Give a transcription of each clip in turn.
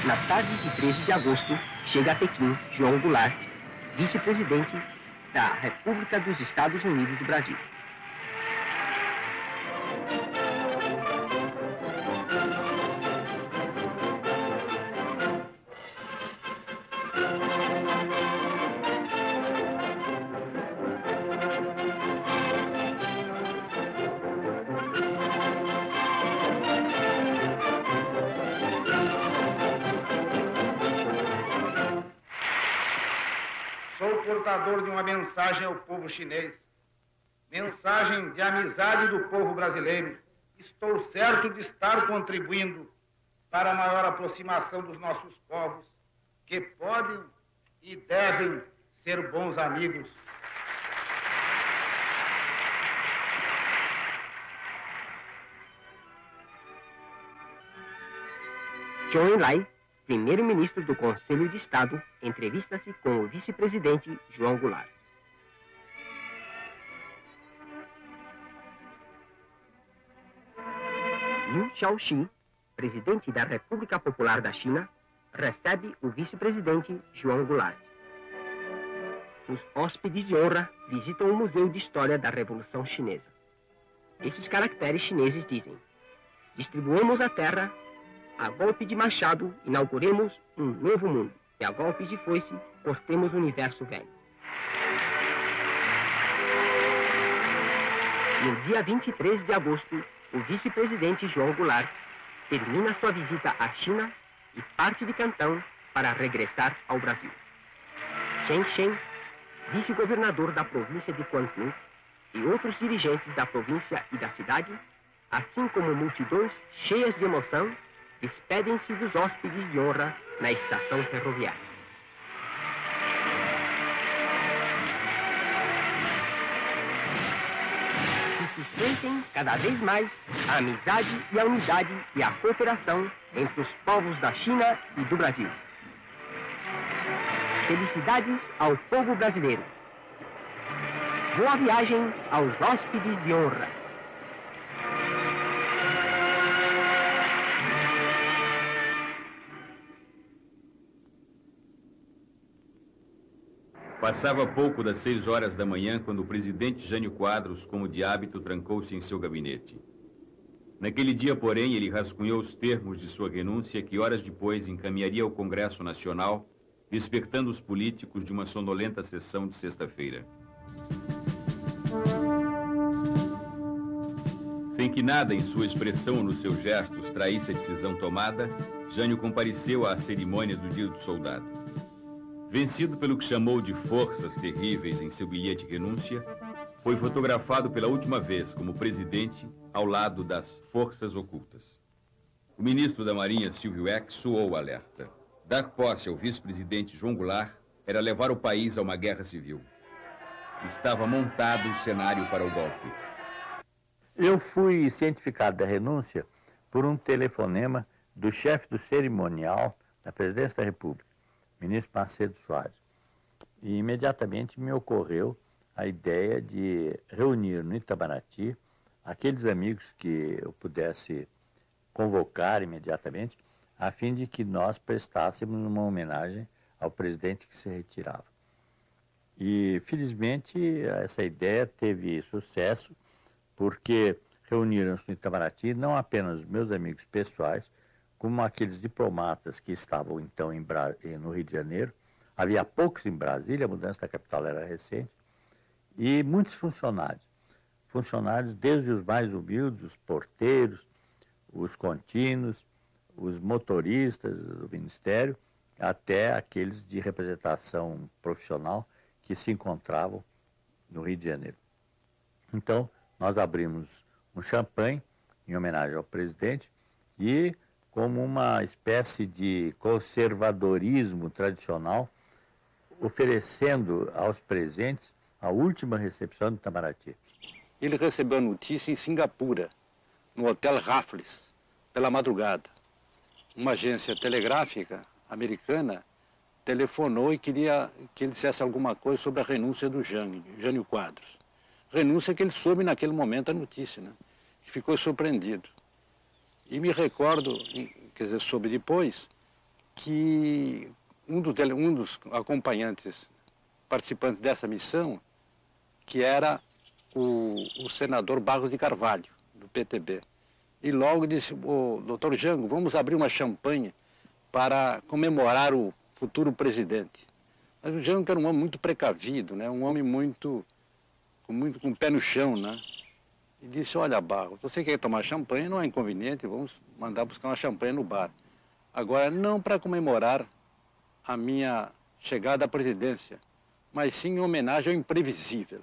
Na tarde de 13 de agosto, chega a Pequim João Goulart, vice-presidente da República dos Estados Unidos do Brasil. Sou portador de uma mensagem ao povo chinês, mensagem de amizade do povo brasileiro. Estou certo de estar contribuindo para a maior aproximação dos nossos povos, que podem e devem ser bons amigos. Zhou Enlai, primeiro-ministro do Conselho de Estado, entrevista-se com o vice-presidente João Goulart. Liu Shaoxi, presidente da República Popular da China, recebe o vice-presidente João Goulart. Os hóspedes de honra visitam o Museu de História da Revolução Chinesa. Esses caracteres chineses dizem: distribuamos a terra, a golpe de machado, inauguremos um novo mundo. E a golpe de foice, cortemos o universo velho. No dia 23 de agosto, o vice-presidente João Goulart termina sua visita à China e parte de Cantão para regressar ao Brasil. Chen Shen, vice-governador da província de Quantum, e outros dirigentes da província e da cidade, assim como multidões cheias de emoção, despedem-se dos hóspedes de honra na estação ferroviária. Que sustentem cada vez mais a amizade e a unidade e a cooperação entre os povos da China e do Brasil. Felicidades ao povo brasileiro. Boa viagem aos hóspedes de honra. Passava pouco das 6 horas da manhã quando o presidente Jânio Quadros, como de hábito, trancou-se em seu gabinete. Naquele dia, porém, ele rascunhou os termos de sua renúncia que horas depois encaminharia ao Congresso Nacional, despertando os políticos de uma sonolenta sessão de sexta-feira. Sem que nada em sua expressão ou nos seus gestos traísse a decisão tomada, Jânio compareceu à cerimônia do Dia do Soldado. Vencido pelo que chamou de forças terríveis em seu bilhete de renúncia, foi fotografado pela última vez como presidente ao lado das forças ocultas. O ministro da Marinha, Silvio Eck, soou o alerta. Dar posse ao vice-presidente João Goulart era levar o país a uma guerra civil. Estava montado o cenário para o golpe. Eu fui cientificado da renúncia por um telefonema do chefe do cerimonial da Presidência da República, ministro Macedo Soares. E imediatamente me ocorreu a ideia de reunir no Itamaraty aqueles amigos que eu pudesse convocar imediatamente, a fim de que nós prestássemos uma homenagem ao presidente que se retirava. E, felizmente, essa ideia teve sucesso, porque reuniram-se no Itamaraty não apenas meus amigos pessoais, como aqueles diplomatas que estavam então no Rio de Janeiro. Havia poucos em Brasília, a mudança da capital era recente, e muitos funcionários. Funcionários desde os mais humildes, os porteiros, os contínuos, os motoristas do Ministério, até aqueles de representação profissional que se encontravam no Rio de Janeiro. Então, nós abrimos um champanhe em homenagem ao presidente e, como uma espécie de conservadorismo tradicional, oferecendo aos presentes a última recepção do Itamaraty. Ele recebeu a notícia em Singapura, no Hotel Raffles, pela madrugada. Uma agência telegráfica americana telefonou e queria que ele dissesse alguma coisa sobre a renúncia do Jânio Quadros. Renúncia que ele soube naquele momento a notícia, né? Que ficou surpreendido. E me recordo, quer dizer, soube depois, que um dos acompanhantes, participantes dessa missão, que era o senador Barros de Carvalho, do PTB. E logo disse: "Ô, doutor Jango, vamos abrir uma champanhe para comemorar o futuro presidente." Mas o Jango era um homem muito precavido, né? Um homem muito com o pé no chão, né? E disse: "Olha, Barros, você quer tomar champanhe, não é inconveniente, vamos mandar buscar uma champanhe no bar. Agora, não para comemorar a minha chegada à presidência, mas sim em homenagem ao imprevisível."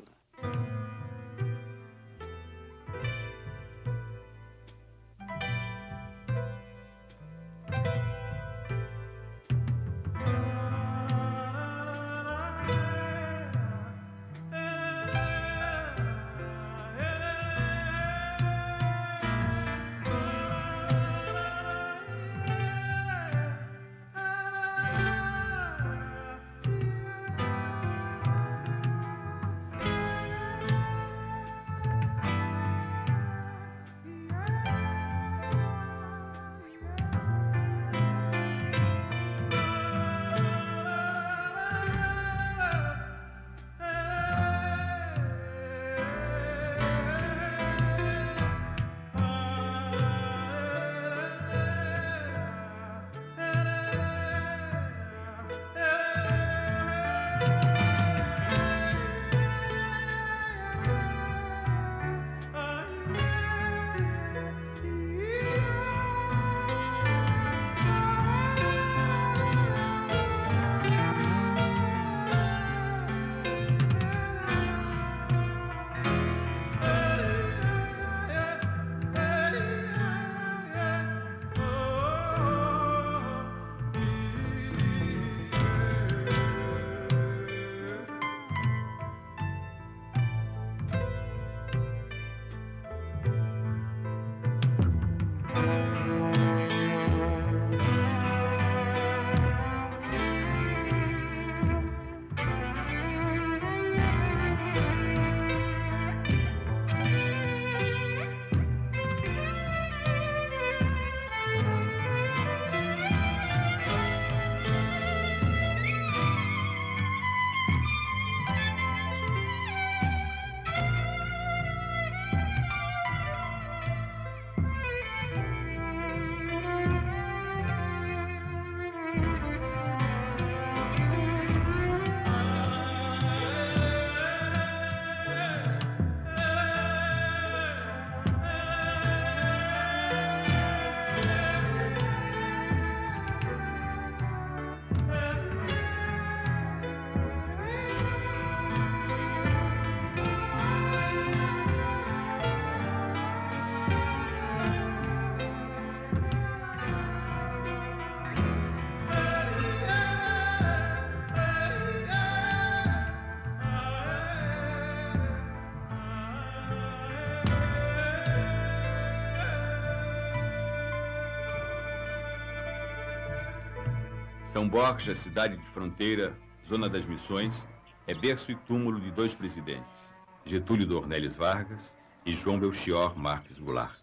São Borja, cidade de fronteira, zona das Missões, é berço e túmulo de dois presidentes, Getúlio Dornelles Vargas e João Belchior Marques Goulart.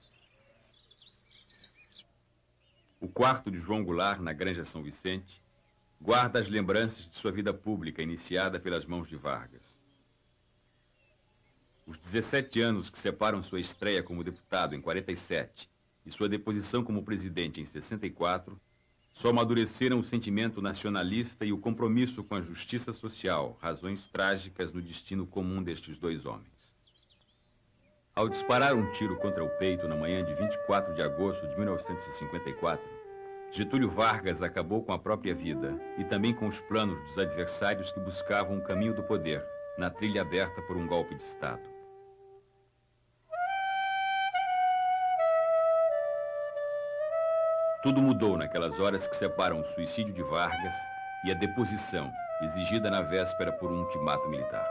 O quarto de João Goulart, na Granja São Vicente, guarda as lembranças de sua vida pública iniciada pelas mãos de Vargas. Os 17 anos que separam sua estreia como deputado em 47 e sua deposição como presidente em 64 só amadureceram o sentimento nacionalista e o compromisso com a justiça social, razões trágicas no destino comum destes dois homens. Ao disparar um tiro contra o peito na manhã de 24 de agosto de 1954, Getúlio Vargas acabou com a própria vida e também com os planos dos adversários que buscavam o caminho do poder, na trilha aberta por um golpe de Estado. Tudo mudou naquelas horas que separam o suicídio de Vargas e a deposição, exigida na véspera por um ultimato militar.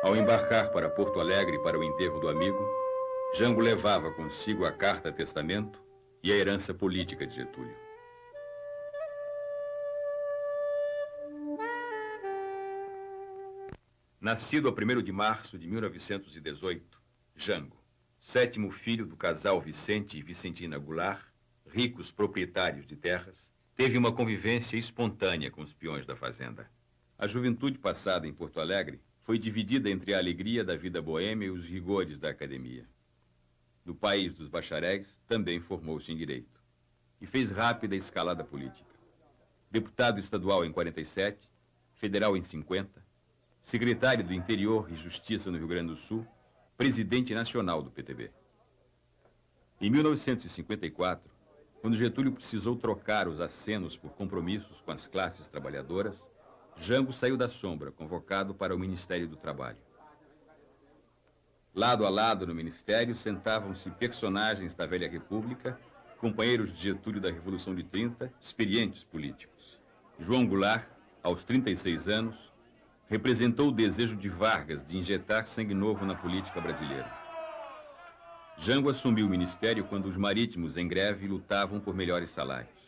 Ao embarcar para Porto Alegre para o enterro do amigo, Jango levava consigo a carta-testamento e a herança política de Getúlio. Nascido a 1º de março de 1918, Jango, 7º filho do casal Vicente e Vicentina Goulart, ricos proprietários de terras, teve uma convivência espontânea com os peões da fazenda. A juventude passada em Porto Alegre foi dividida entre a alegria da vida boêmia e os rigores da academia. No país dos bacharéis, também formou-se em direito e fez rápida escalada política. Deputado estadual em 47, federal em 50, secretário do Interior e Justiça no Rio Grande do Sul, presidente nacional do PTB. Em 1954, quando Getúlio precisou trocar os acenos por compromissos com as classes trabalhadoras, Jango saiu da sombra, convocado para o Ministério do Trabalho. Lado a lado no ministério sentavam-se personagens da velha República, companheiros de Getúlio da Revolução de 30, experientes políticos. João Goulart, aos 36 anos, representou o desejo de Vargas de injetar sangue novo na política brasileira. Jango assumiu o ministério quando os marítimos em greve lutavam por melhores salários.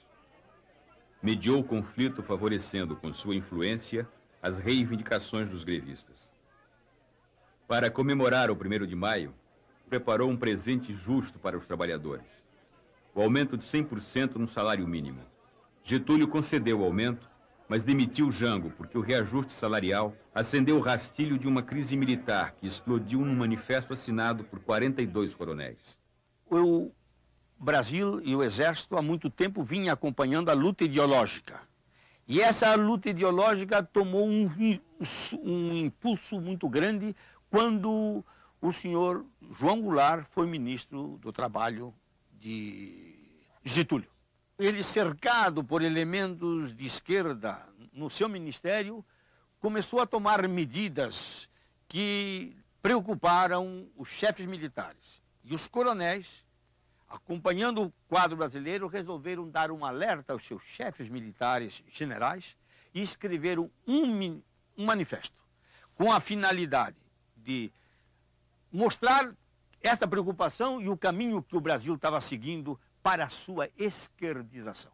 Mediou o conflito favorecendo com sua influência as reivindicações dos grevistas. Para comemorar o 1º de maio, preparou um presente justo para os trabalhadores: o aumento de 100% no salário mínimo. Getúlio concedeu o aumento, mas demitiu Jango porque o reajuste salarial acendeu o rastilho de uma crise militar que explodiu num manifesto assinado por 42 coronéis. O Brasil e o Exército há muito tempo vinham acompanhando a luta ideológica. E essa luta ideológica tomou um impulso muito grande quando o senhor João Goulart foi ministro do Trabalho de Getúlio. Ele, cercado por elementos de esquerda no seu ministério, começou a tomar medidas que preocuparam os chefes militares. E os coronéis, acompanhando o quadro brasileiro, resolveram dar um alerta aos seus chefes militares generais e escreveram um manifesto com a finalidade de mostrar essa preocupação e o caminho que o Brasil estava seguindo para a sua esquerdização.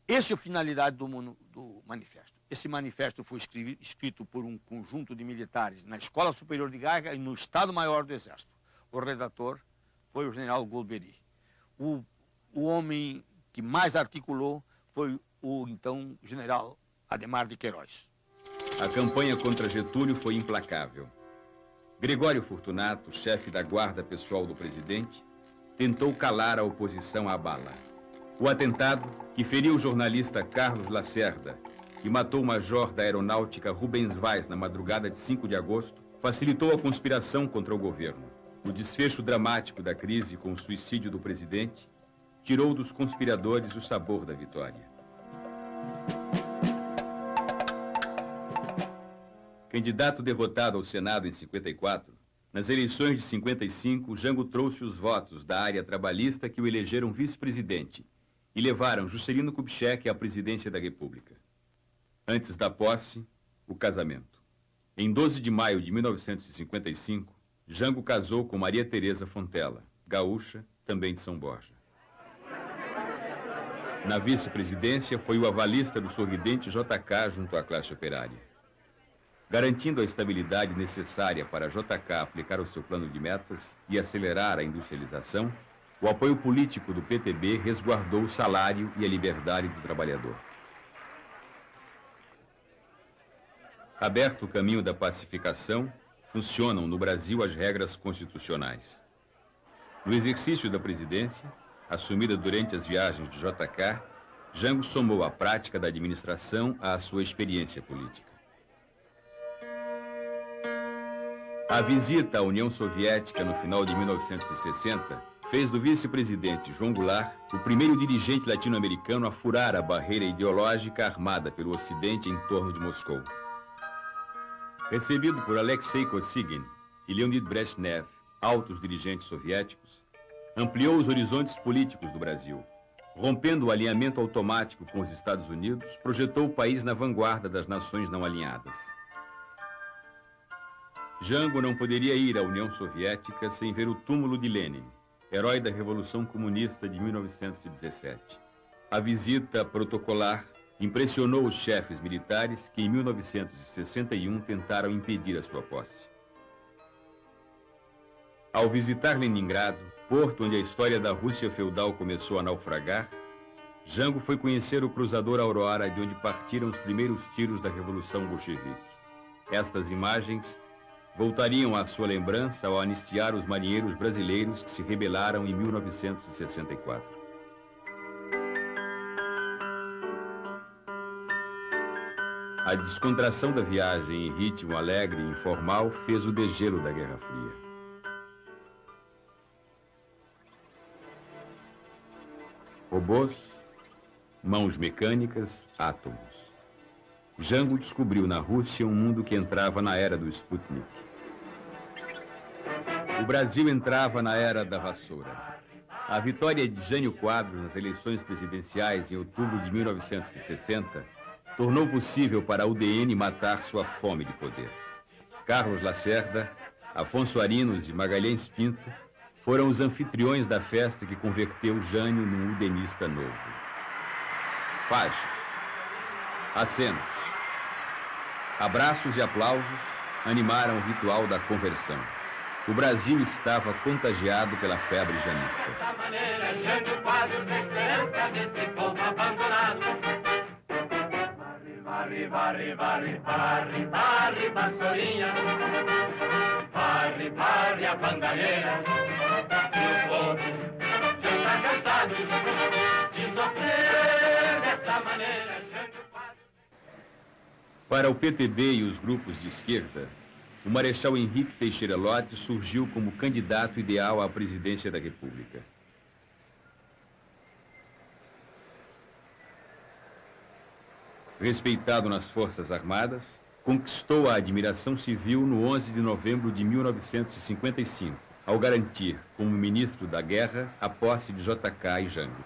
Essa é a finalidade do manifesto. Esse manifesto foi escrito por um conjunto de militares na Escola Superior de Guerra e no Estado-Maior do Exército. O redator foi o general Golbery. O homem que mais articulou foi o então general Adhemar de Queiroz. A campanha contra Getúlio foi implacável. Gregório Fortunato, chefe da guarda pessoal do presidente, tentou calar a oposição à bala. O atentado, que feriu o jornalista Carlos Lacerda e matou o major da aeronáutica Rubens Vaz na madrugada de 5 de agosto, facilitou a conspiração contra o governo. O desfecho dramático da crise com o suicídio do presidente tirou dos conspiradores o sabor da vitória. Candidato derrotado ao Senado em 54, nas eleições de 55, Jango trouxe os votos da área trabalhista que o elegeram vice-presidente e levaram Juscelino Kubitschek à presidência da República. Antes da posse, o casamento. Em 12 de maio de 1955, Jango casou com Maria Teresa Fontela, gaúcha, também de São Borja. Na vice-presidência, foi o avalista do sorridente JK junto à classe operária. Garantindo a estabilidade necessária para a JK aplicar o seu plano de metas e acelerar a industrialização, o apoio político do PTB resguardou o salário e a liberdade do trabalhador. Aberto o caminho da pacificação, funcionam no Brasil as regras constitucionais. No exercício da presidência, assumida durante as viagens de JK, Jango somou a prática da administração à sua experiência política. A visita à União Soviética no final de 1960 fez do vice-presidente João Goulart o primeiro dirigente latino-americano a furar a barreira ideológica armada pelo Ocidente em torno de Moscou. Recebido por Alexei Kosygin e Leonid Brezhnev, altos dirigentes soviéticos, ampliou os horizontes políticos do Brasil. Rompendo o alinhamento automático com os Estados Unidos, projetou o país na vanguarda das nações não alinhadas. Jango não poderia ir à União Soviética sem ver o túmulo de Lenin, herói da Revolução Comunista de 1917. A visita protocolar impressionou os chefes militares que, em 1961, tentaram impedir a sua posse. Ao visitar Leningrado, porto onde a história da Rússia feudal começou a naufragar, Jango foi conhecer o cruzador Aurora, de onde partiram os primeiros tiros da Revolução Bolchevique. Estas imagens voltariam à sua lembrança ao anistiar os marinheiros brasileiros que se rebelaram em 1964. A descontração da viagem em ritmo alegre e informal fez o degelo da Guerra Fria. Robôs, mãos mecânicas, átomos. Jango descobriu na Rússia um mundo que entrava na era do Sputnik. O Brasil entrava na era da vassoura. A vitória de Jânio Quadros nas eleições presidenciais em outubro de 1960 tornou possível para a UDN matar sua fome de poder. Carlos Lacerda, Afonso Arinos e Magalhães Pinto foram os anfitriões da festa que converteu Jânio num udenista novo. Faixas, acenos, abraços e aplausos animaram o ritual da conversão. O Brasil estava contagiado pela febre janista. Dessa maneira, Jânio Quadros, esperança desse povo abandonado. Varre, varre, varre, varre, varre, vassourinha. Varre, varre a bandalheira. E o povo já está cansado de sofrer dessa maneira. Jânio Quadros... Para o PTB e os grupos de esquerda, o Marechal Henrique Teixeira Lott surgiu como candidato ideal à presidência da República. Respeitado nas Forças Armadas, conquistou a admiração civil no 11 de novembro de 1955, ao garantir, como ministro da Guerra, a posse de JK e Jango.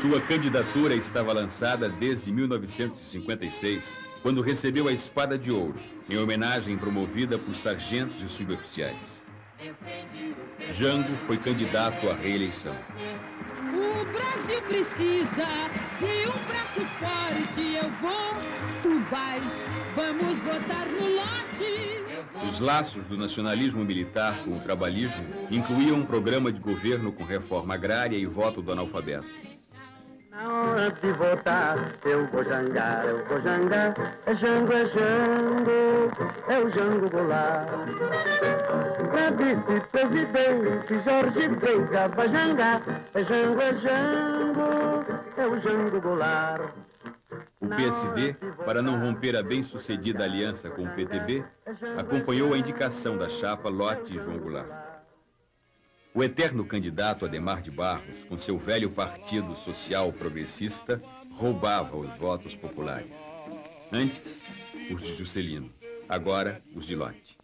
Sua candidatura estava lançada desde 1956, quando recebeu a Espada de Ouro, em homenagem promovida por sargentos e suboficiais. Jango foi candidato à reeleição. O Brasil precisa de um braço forte. Eu vou, tu vais, vamos votar no Lott. Os laços do nacionalismo militar com o trabalhismo incluíam um programa de governo com reforma agrária e voto do analfabeto. Na hora de votar, eu vou jangar, é Jango, é o Jango Goulart. Pra vice-presidente, Jorge Veiga vai jangar, é Jango, é o Jango Goulart. O PSD, para não romper a bem-sucedida aliança com o PTB, acompanhou a indicação da chapa Lott e João Goulart. O eterno candidato Adhemar de Barros, com seu velho partido social progressista, roubava os votos populares. Antes, os de Juscelino, agora os de Lott.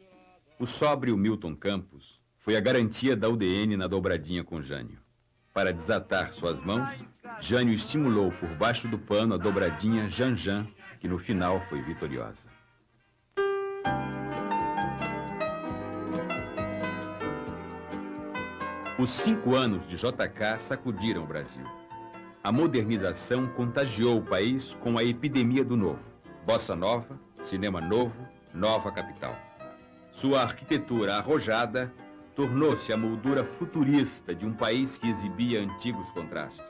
O sóbrio Milton Campos foi a garantia da UDN na dobradinha com Jânio. Para desatar suas mãos, Jânio estimulou por baixo do pano a dobradinha Janjan, que no final foi vitoriosa. Os 5 anos de JK sacudiram o Brasil. A modernização contagiou o país com a epidemia do novo. Bossa nova, cinema novo, nova capital. Sua arquitetura arrojada tornou-se a moldura futurista de um país que exibia antigos contrastes.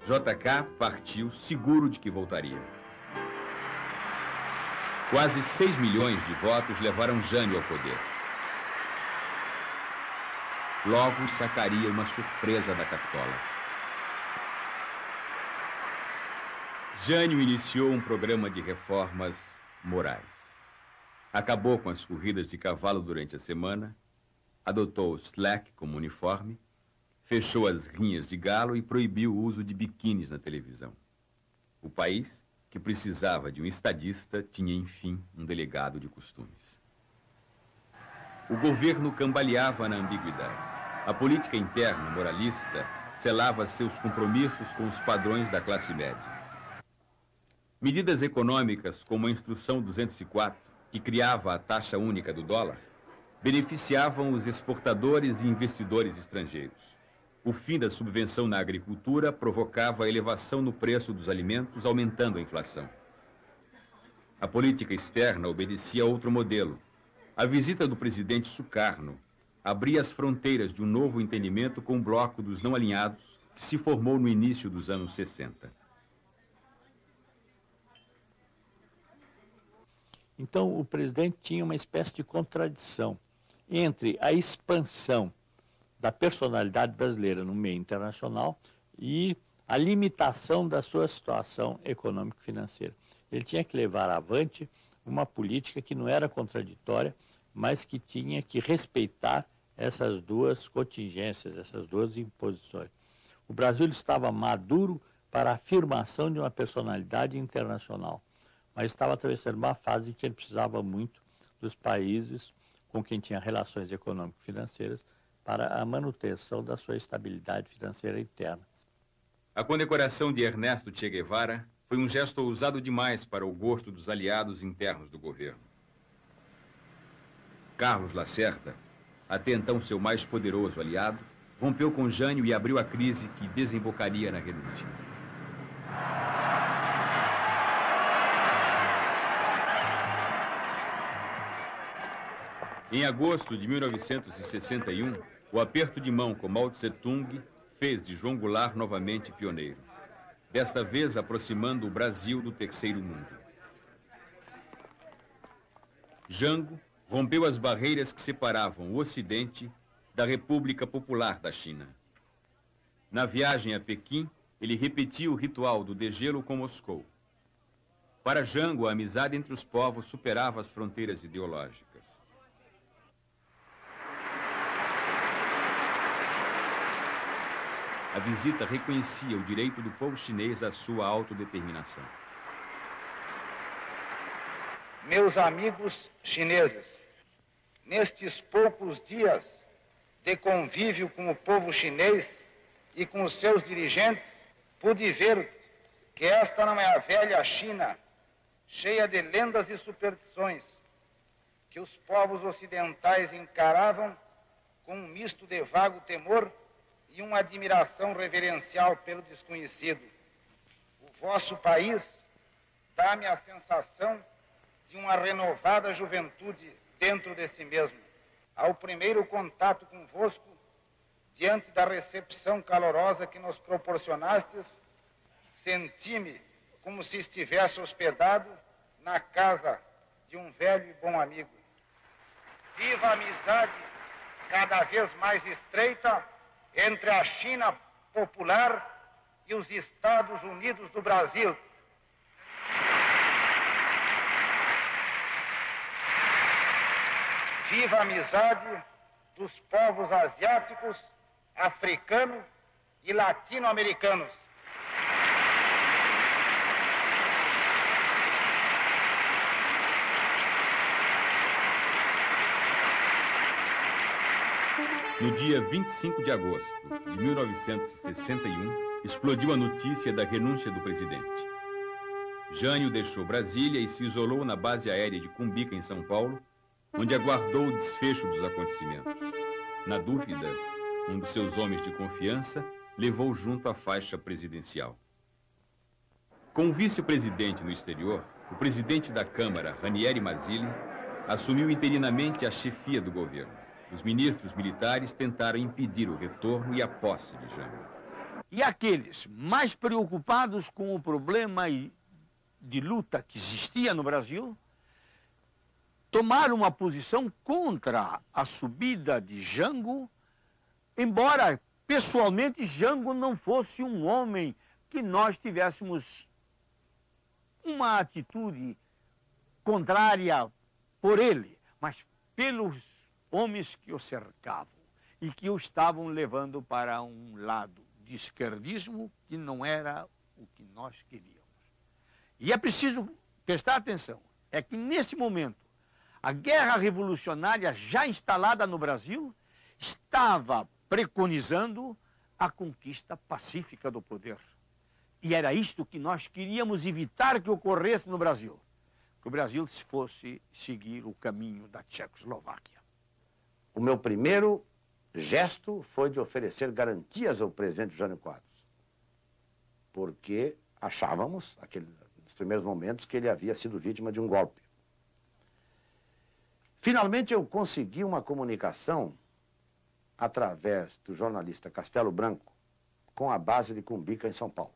JK partiu seguro de que voltaria. Quase 6 milhões de votos levaram Jânio ao poder. Logo sacaria uma surpresa da Capitola. Jânio iniciou um programa de reformas morais. Acabou com as corridas de cavalo durante a semana, adotou o slack como uniforme, fechou as rinhas de galo e proibiu o uso de biquínis na televisão. O país, que precisava de um estadista, tinha, enfim, um delegado de costumes. O governo cambaleava na ambiguidade. A política interna, moralista, selava seus compromissos com os padrões da classe média. Medidas econômicas, como a Instrução 204, que criava a taxa única do dólar, beneficiavam os exportadores e investidores estrangeiros. O fim da subvenção na agricultura provocava a elevação no preço dos alimentos, aumentando a inflação. A política externa obedecia a outro modelo. A visita do presidente Sukarno abria as fronteiras de um novo entendimento com o bloco dos não alinhados, que se formou no início dos anos 60. Então, o presidente tinha uma espécie de contradição entre a expansão da personalidade brasileira no meio internacional e a limitação da sua situação econômico-financeira. Ele tinha que levar avante uma política que não era contraditória, mas que tinha que respeitar essas duas contingências, essas duas imposições. O Brasil estava maduro para a afirmação de uma personalidade internacional, mas estava atravessando uma fase em que ele precisava muito dos países com quem tinha relações econômico-financeiras para a manutenção da sua estabilidade financeira interna. A condecoração de Ernesto Che Guevara foi um gesto ousado demais para o gosto dos aliados internos do governo. Carlos Lacerda, até então seu mais poderoso aliado, rompeu com Jânio e abriu a crise que desembocaria na renúncia. Em agosto de 1961, o aperto de mão com Mao Tse-tung fez de João Goulart novamente pioneiro, desta vez aproximando o Brasil do terceiro mundo. Jango rompeu as barreiras que separavam o Ocidente da República Popular da China. Na viagem a Pequim, ele repetiu o ritual do degelo com Moscou. Para Jango, a amizade entre os povos superava as fronteiras ideológicas. A visita reconhecia o direito do povo chinês à sua autodeterminação. Meus amigos chineses, nestes poucos dias de convívio com o povo chinês e com os seus dirigentes, pude ver que esta não é a velha China, cheia de lendas e superstições, que os povos ocidentais encaravam com um misto de vago temor e uma admiração reverencial pelo desconhecido. O vosso país dá-me a sensação de uma renovada juventude dentro de si mesmo. Ao primeiro contato convosco, diante da recepção calorosa que nos proporcionastes, senti-me como se estivesse hospedado na casa de um velho e bom amigo. Viva a amizade cada vez mais estreita entre a China popular e os Estados Unidos do Brasil. Viva a amizade dos povos asiáticos, africanos e latino-americanos. No dia 25 de agosto de 1961, explodiu a notícia da renúncia do presidente. Jânio deixou Brasília e se isolou na base aérea de Cumbica, em São Paulo, onde aguardou o desfecho dos acontecimentos. Na dúvida, um dos seus homens de confiança levou junto a faixa presidencial. Com o vice-presidente no exterior, o presidente da Câmara, Ranieri Mazzilli, assumiu interinamente a chefia do governo. Os ministros militares tentaram impedir o retorno e a posse de Jânio. E aqueles mais preocupados com o problema de luta que existia no Brasil, tomaram uma posição contra a subida de Jango, embora pessoalmente Jango não fosse um homem que nós tivéssemos uma atitude contrária por ele, mas pelos homens que o cercavam e que o estavam levando para um lado de esquerdismo que não era o que nós queríamos. E é preciso prestar atenção, é que nesse momento a guerra revolucionária já instalada no Brasil estava preconizando a conquista pacífica do poder. E era isto que nós queríamos evitar que ocorresse no Brasil. Que o Brasil fosse seguir o caminho da Tchecoslováquia. O meu primeiro gesto foi de oferecer garantias ao presidente Jânio Quadros, porque achávamos, nos primeiros momentos, que ele havia sido vítima de um golpe. Finalmente eu consegui uma comunicação através do jornalista Castelo Branco com a base de Cumbica, em São Paulo.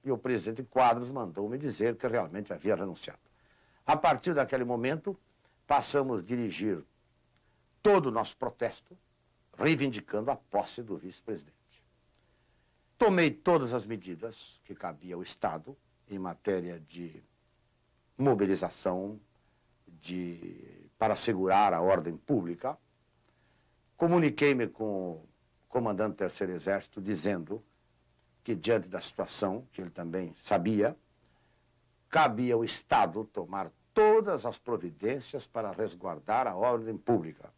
E o presidente Quadros mandou-me dizer que realmente havia renunciado. A partir daquele momento, passamos a dirigir todo o nosso protesto, reivindicando a posse do vice-presidente. Tomei todas as medidas que cabia ao Estado em matéria de mobilização, para assegurar a ordem pública. Comuniquei-me com o comandante do Terceiro Exército, dizendo que, diante da situação, que ele também sabia, cabia ao Estado tomar todas as providências para resguardar a ordem pública.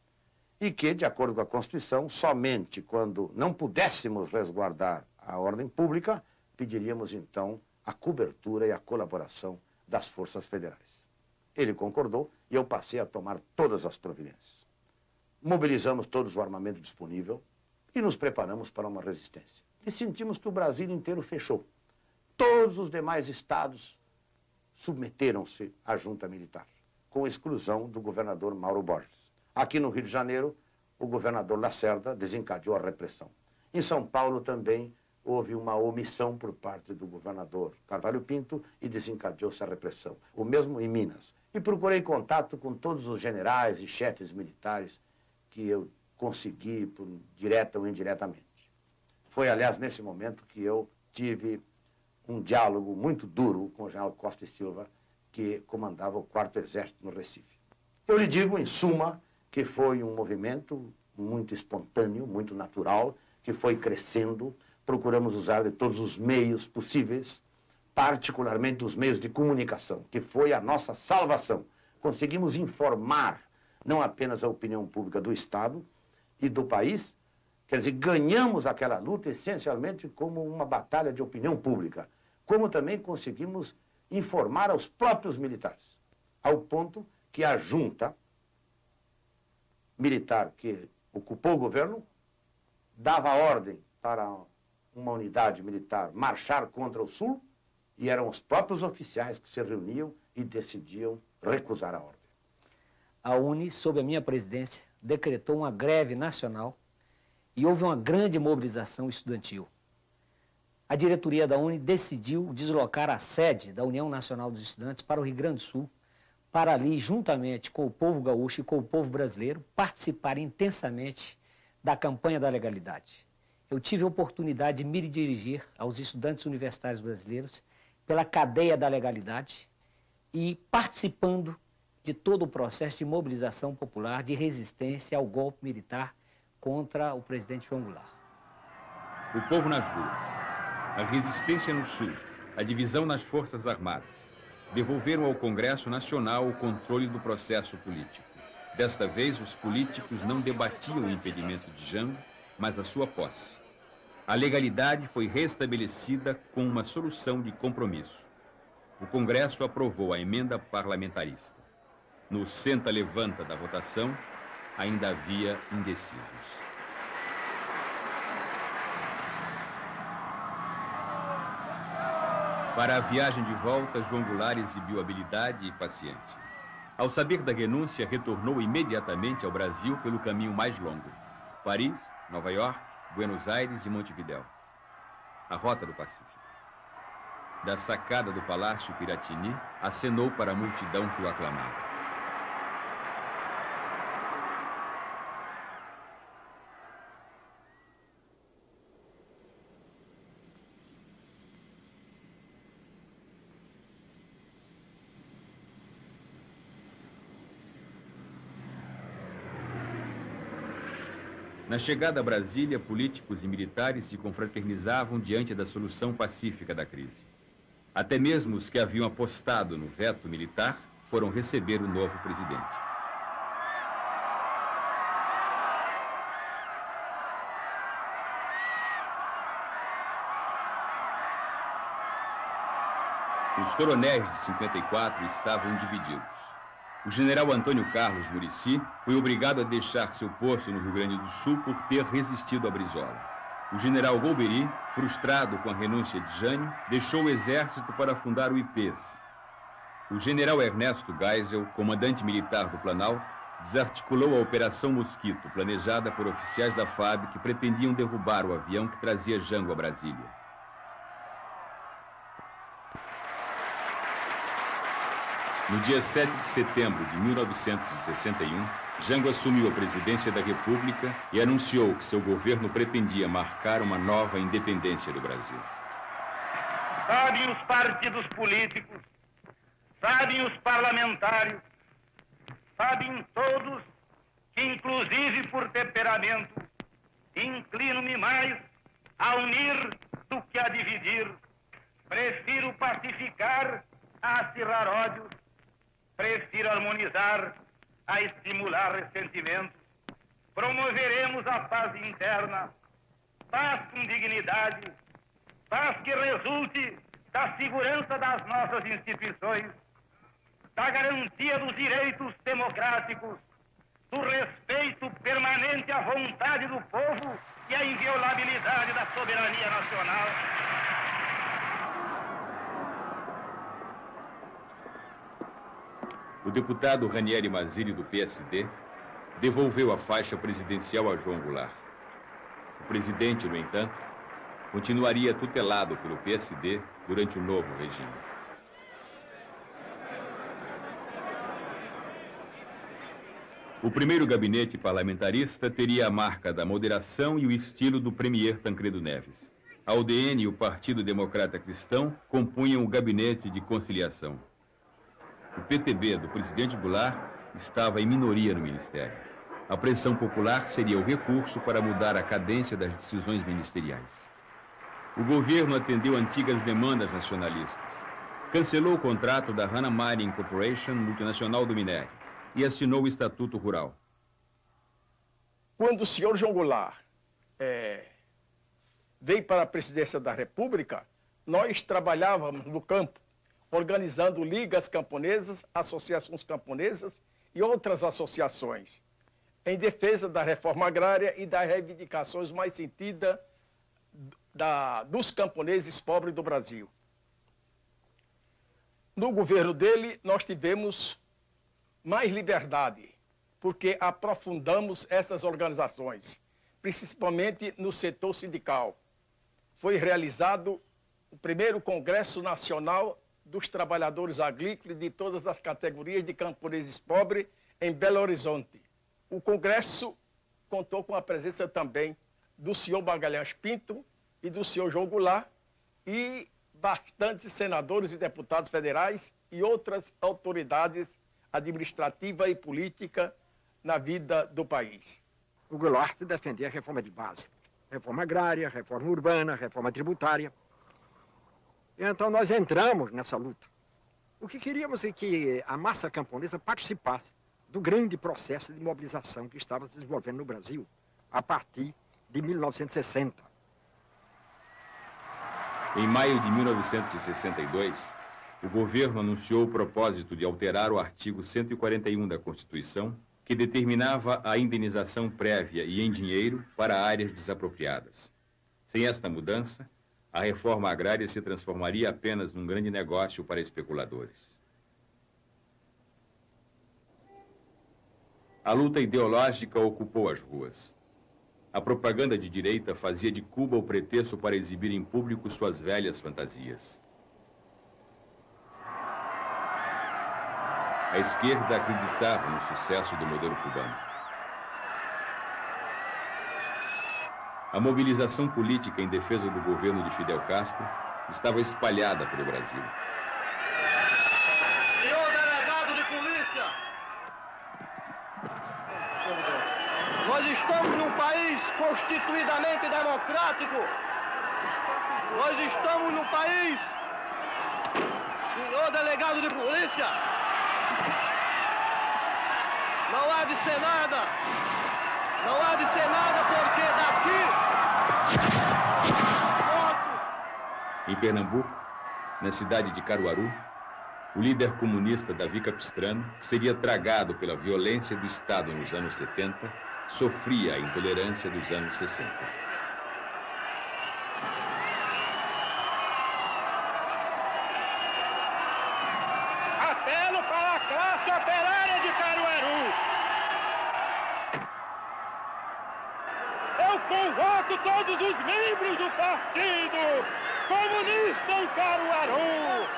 E que, de acordo com a Constituição, somente quando não pudéssemos resguardar a ordem pública, pediríamos, então, a cobertura e a colaboração das forças federais. Ele concordou e eu passei a tomar todas as providências. Mobilizamos todos o armamento disponível e nos preparamos para uma resistência. E sentimos que o Brasil inteiro fechou. Todos os demais estados submeteram-se à junta militar, com exclusão do governador Mauro Borges. Aqui no Rio de Janeiro, o governador Lacerda desencadeou a repressão. Em São Paulo também houve uma omissão por parte do governador Carvalho Pinto e desencadeou-se a repressão. O mesmo em Minas. E procurei contato com todos os generais e chefes militares que eu consegui, direta ou indiretamente. Foi, aliás, nesse momento que eu tive um diálogo muito duro com o general Costa e Silva, que comandava o 4º Exército no Recife. Eu lhe digo, em suma, que foi um movimento muito espontâneo, muito natural, que foi crescendo. Procuramos usar de todos os meios possíveis, particularmente os meios de comunicação, que foi a nossa salvação. Conseguimos informar não apenas a opinião pública do Estado e do país, quer dizer, ganhamos aquela luta essencialmente como uma batalha de opinião pública, como também conseguimos informar aos próprios militares, ao ponto que a junta militar que ocupou o governo dava ordem para uma unidade militar marchar contra o Sul, e eram os próprios oficiais que se reuniam e decidiam recusar a ordem. A UNE, sob a minha presidência, decretou uma greve nacional e houve uma grande mobilização estudantil. A diretoria da UNE decidiu deslocar a sede da União Nacional dos Estudantes para o Rio Grande do Sul, para ali, juntamente com o povo gaúcho e com o povo brasileiro, participar intensamente da campanha da legalidade. Eu tive a oportunidade de me dirigir aos estudantes universitários brasileiros pela cadeia da legalidade e participando de todo o processo de mobilização popular, de resistência ao golpe militar contra o presidente João Goulart. O povo nas ruas, a resistência no Sul, a divisão nas Forças Armadas, devolveram ao Congresso Nacional o controle do processo político. Desta vez, os políticos não debatiam o impedimento de Jango, mas a sua posse. A legalidade foi restabelecida com uma solução de compromisso. O Congresso aprovou a emenda parlamentarista. No senta-levanta da votação, ainda havia indecisos. Para a viagem de volta, João Goulart exibiu habilidade e paciência. Ao saber da renúncia, retornou imediatamente ao Brasil pelo caminho mais longo. Paris, Nova York, Buenos Aires e Montevidéu. A rota do Pacífico. Da sacada do Palácio Piratini, acenou para a multidão que o aclamava. Na chegada a Brasília, políticos e militares se confraternizavam diante da solução pacífica da crise. Até mesmo os que haviam apostado no veto militar foram receber o novo presidente. Os coronéis de 54 estavam divididos. O general Antônio Carlos Muricy foi obrigado a deixar seu posto no Rio Grande do Sul por ter resistido a Brizola. O general Golbery, frustrado com a renúncia de Jânio, deixou o exército para fundar o IPES. O general Ernesto Geisel, comandante militar do Planalto, desarticulou a Operação Mosquito, planejada por oficiais da FAB que pretendiam derrubar o avião que trazia Jango a Brasília. No dia 7 de setembro de 1961, Jango assumiu a presidência da República e anunciou que seu governo pretendia marcar uma nova independência do Brasil. Sabem os partidos políticos, sabem os parlamentares, sabem todos que, inclusive por temperamento, inclino-me mais a unir do que a dividir. Prefiro pacificar a acirrar ódios, prefiro harmonizar a estimular ressentimentos. Promoveremos a paz interna, paz com dignidade, paz que resulte da segurança das nossas instituições, da garantia dos direitos democráticos, do respeito permanente à vontade do povo e à inviolabilidade da soberania nacional. O deputado Ranieri Mazzilli, do PSD, devolveu a faixa presidencial a João Goulart. O presidente, no entanto, continuaria tutelado pelo PSD durante o novo regime. O primeiro gabinete parlamentarista teria a marca da moderação e o estilo do premier Tancredo Neves. A UDN e o Partido Democrata Cristão compunham o gabinete de conciliação. O PTB do presidente Goulart estava em minoria no ministério. A pressão popular seria o recurso para mudar a cadência das decisões ministeriais. O governo atendeu antigas demandas nacionalistas. Cancelou o contrato da Hanna Mining Corporation, multinacional do minério, e assinou o Estatuto Rural. Quando o senhor João Goulart veio para a presidência da República, nós trabalhávamos no campo, organizando ligas camponesas, associações camponesas e outras associações, em defesa da reforma agrária e das reivindicações mais sentidas dos camponeses pobres do Brasil. No governo dele, nós tivemos mais liberdade, porque aprofundamos essas organizações, principalmente no setor sindical. Foi realizado o primeiro Congresso Nacional dos Trabalhadores Agrícolas de todas as categorias de camponeses pobres em Belo Horizonte. O Congresso contou com a presença também do senhor Magalhães Pinto e do senhor João Goulart e bastantes senadores e deputados federais e outras autoridades administrativa e política na vida do país. O Goulart defendia a reforma de base, reforma agrária, reforma urbana, reforma tributária. Então nós entramos nessa luta. O que queríamos é que a massa camponesa participasse do grande processo de mobilização que estava se desenvolvendo no Brasil a partir de 1960. Em maio de 1962, o governo anunciou o propósito de alterar o artigo 141 da Constituição, que determinava a indenização prévia e em dinheiro para áreas desapropriadas. Sem esta mudança, a reforma agrária se transformaria apenas num grande negócio para especuladores. A luta ideológica ocupou as ruas. A propaganda de direita fazia de Cuba o pretexto para exibir em público suas velhas fantasias. A esquerda acreditava no sucesso do modelo cubano. A mobilização política em defesa do governo de Fidel Castro estava espalhada pelo Brasil. Senhor delegado de polícia, nós estamos num país constituidamente democrático. Nós estamos num país, senhor delegado de polícia, não há de ser nada. Não há de ser nada porque daqui... Em Pernambuco, na cidade de Caruaru, o líder comunista Davi Capistrano, que seria tragado pela violência do Estado nos anos 70, sofria a intolerância dos anos 60. Apelo para a classe operária de Caruaru. Eu convoco todos os membros do Partido Comunista em Caruaru.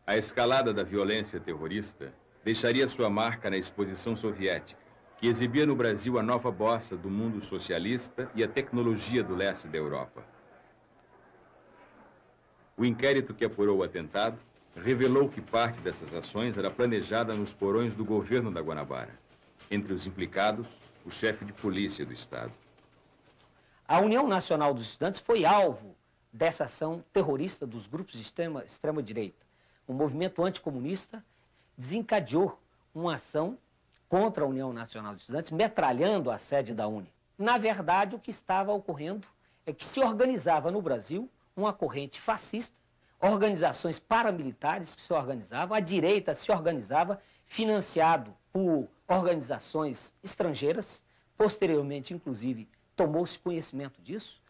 A escalada da violência terrorista deixaria sua marca na exposição soviética, que exibia no Brasil a nova bossa do mundo socialista e a tecnologia do leste da Europa. O inquérito que apurou o atentado revelou que parte dessas ações era planejada nos porões do governo da Guanabara. Entre os implicados, o chefe de polícia do Estado. A União Nacional dos Estudantes foi alvo dessa ação terrorista dos grupos de extrema-direita. O movimento anticomunista desencadeou uma ação contra a União Nacional dos Estudantes, metralhando a sede da UNE. Na verdade, o que estava ocorrendo é que se organizava no Brasil uma corrente fascista, organizações paramilitares que se organizavam, a direita se organizava, financiado por organizações estrangeiras, posteriormente, inclusive, tomou-se conhecimento disso.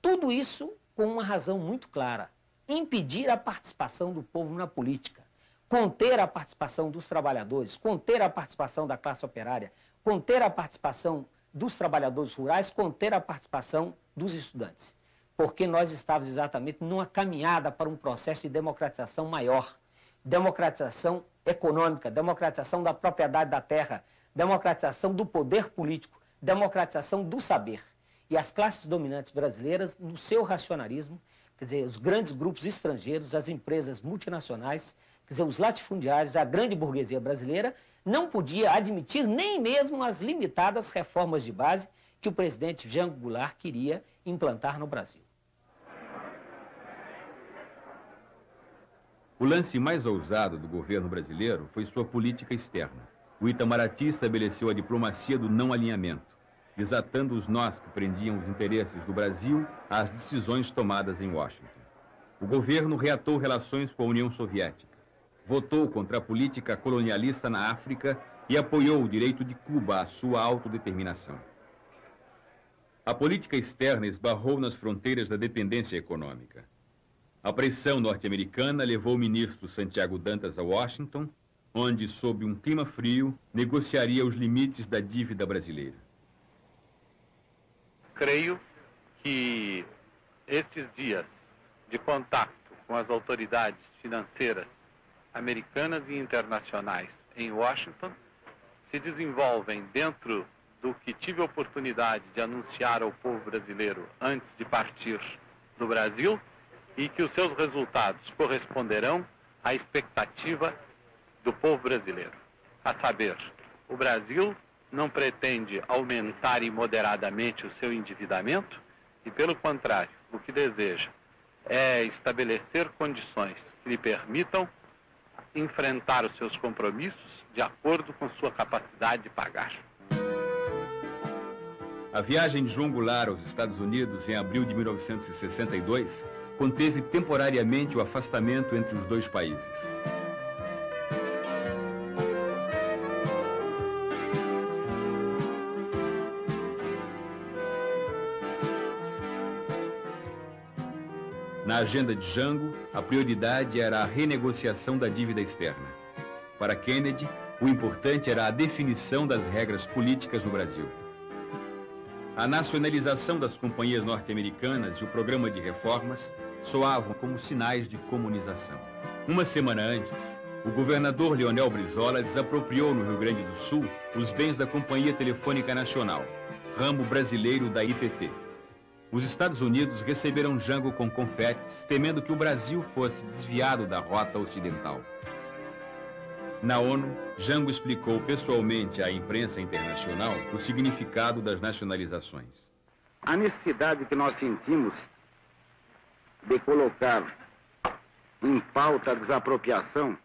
Tudo isso com uma razão muito clara: impedir a participação do povo na política, conter a participação dos trabalhadores, conter a participação da classe operária, conter a participação dos trabalhadores rurais, conter a participação dos estudantes. Porque nós estávamos exatamente numa caminhada para um processo de democratização maior, democratização econômica, democratização da propriedade da terra, democratização do poder político, democratização do saber. E as classes dominantes brasileiras, no seu racionalismo, quer dizer, os grandes grupos estrangeiros, as empresas multinacionais, quer dizer, os latifundiários, a grande burguesia brasileira, não podia admitir nem mesmo as limitadas reformas de base que o presidente Jango Goulart queria implantar no Brasil. O lance mais ousado do governo brasileiro foi sua política externa. O Itamaraty estabeleceu a diplomacia do não alinhamento, desatando os nós que prendiam os interesses do Brasil às decisões tomadas em Washington. O governo reatou relações com a União Soviética, votou contra a política colonialista na África e apoiou o direito de Cuba à sua autodeterminação. A política externa esbarrou nas fronteiras da dependência econômica. A pressão norte-americana levou o ministro Santiago Dantas a Washington, onde, sob um clima frio, negociaria os limites da dívida brasileira. Creio que estes dias de contato com as autoridades financeiras americanas e internacionais em Washington se desenvolvem dentro do que tive a oportunidade de anunciar ao povo brasileiro antes de partir do Brasil, e que os seus resultados corresponderão à expectativa do povo brasileiro. A saber, o Brasil não pretende aumentar imoderadamente o seu endividamento e, pelo contrário, o que deseja é estabelecer condições que lhe permitam enfrentar os seus compromissos de acordo com sua capacidade de pagar. A viagem de João Goulart aos Estados Unidos em abril de 1962 conteve temporariamente o afastamento entre os dois países. Na agenda de Jango, a prioridade era a renegociação da dívida externa. Para Kennedy, o importante era a definição das regras políticas no Brasil. A nacionalização das companhias norte-americanas e o programa de reformas soavam como sinais de comunização. Uma semana antes, o governador Leonel Brizola desapropriou no Rio Grande do Sul os bens da Companhia Telefônica Nacional, ramo brasileiro da ITT. Os Estados Unidos receberam Jango com confetes, temendo que o Brasil fosse desviado da rota ocidental. Na ONU, Jango explicou pessoalmente à imprensa internacional o significado das nacionalizações. A necessidade que nós sentimos de colocar em pauta a desapropriação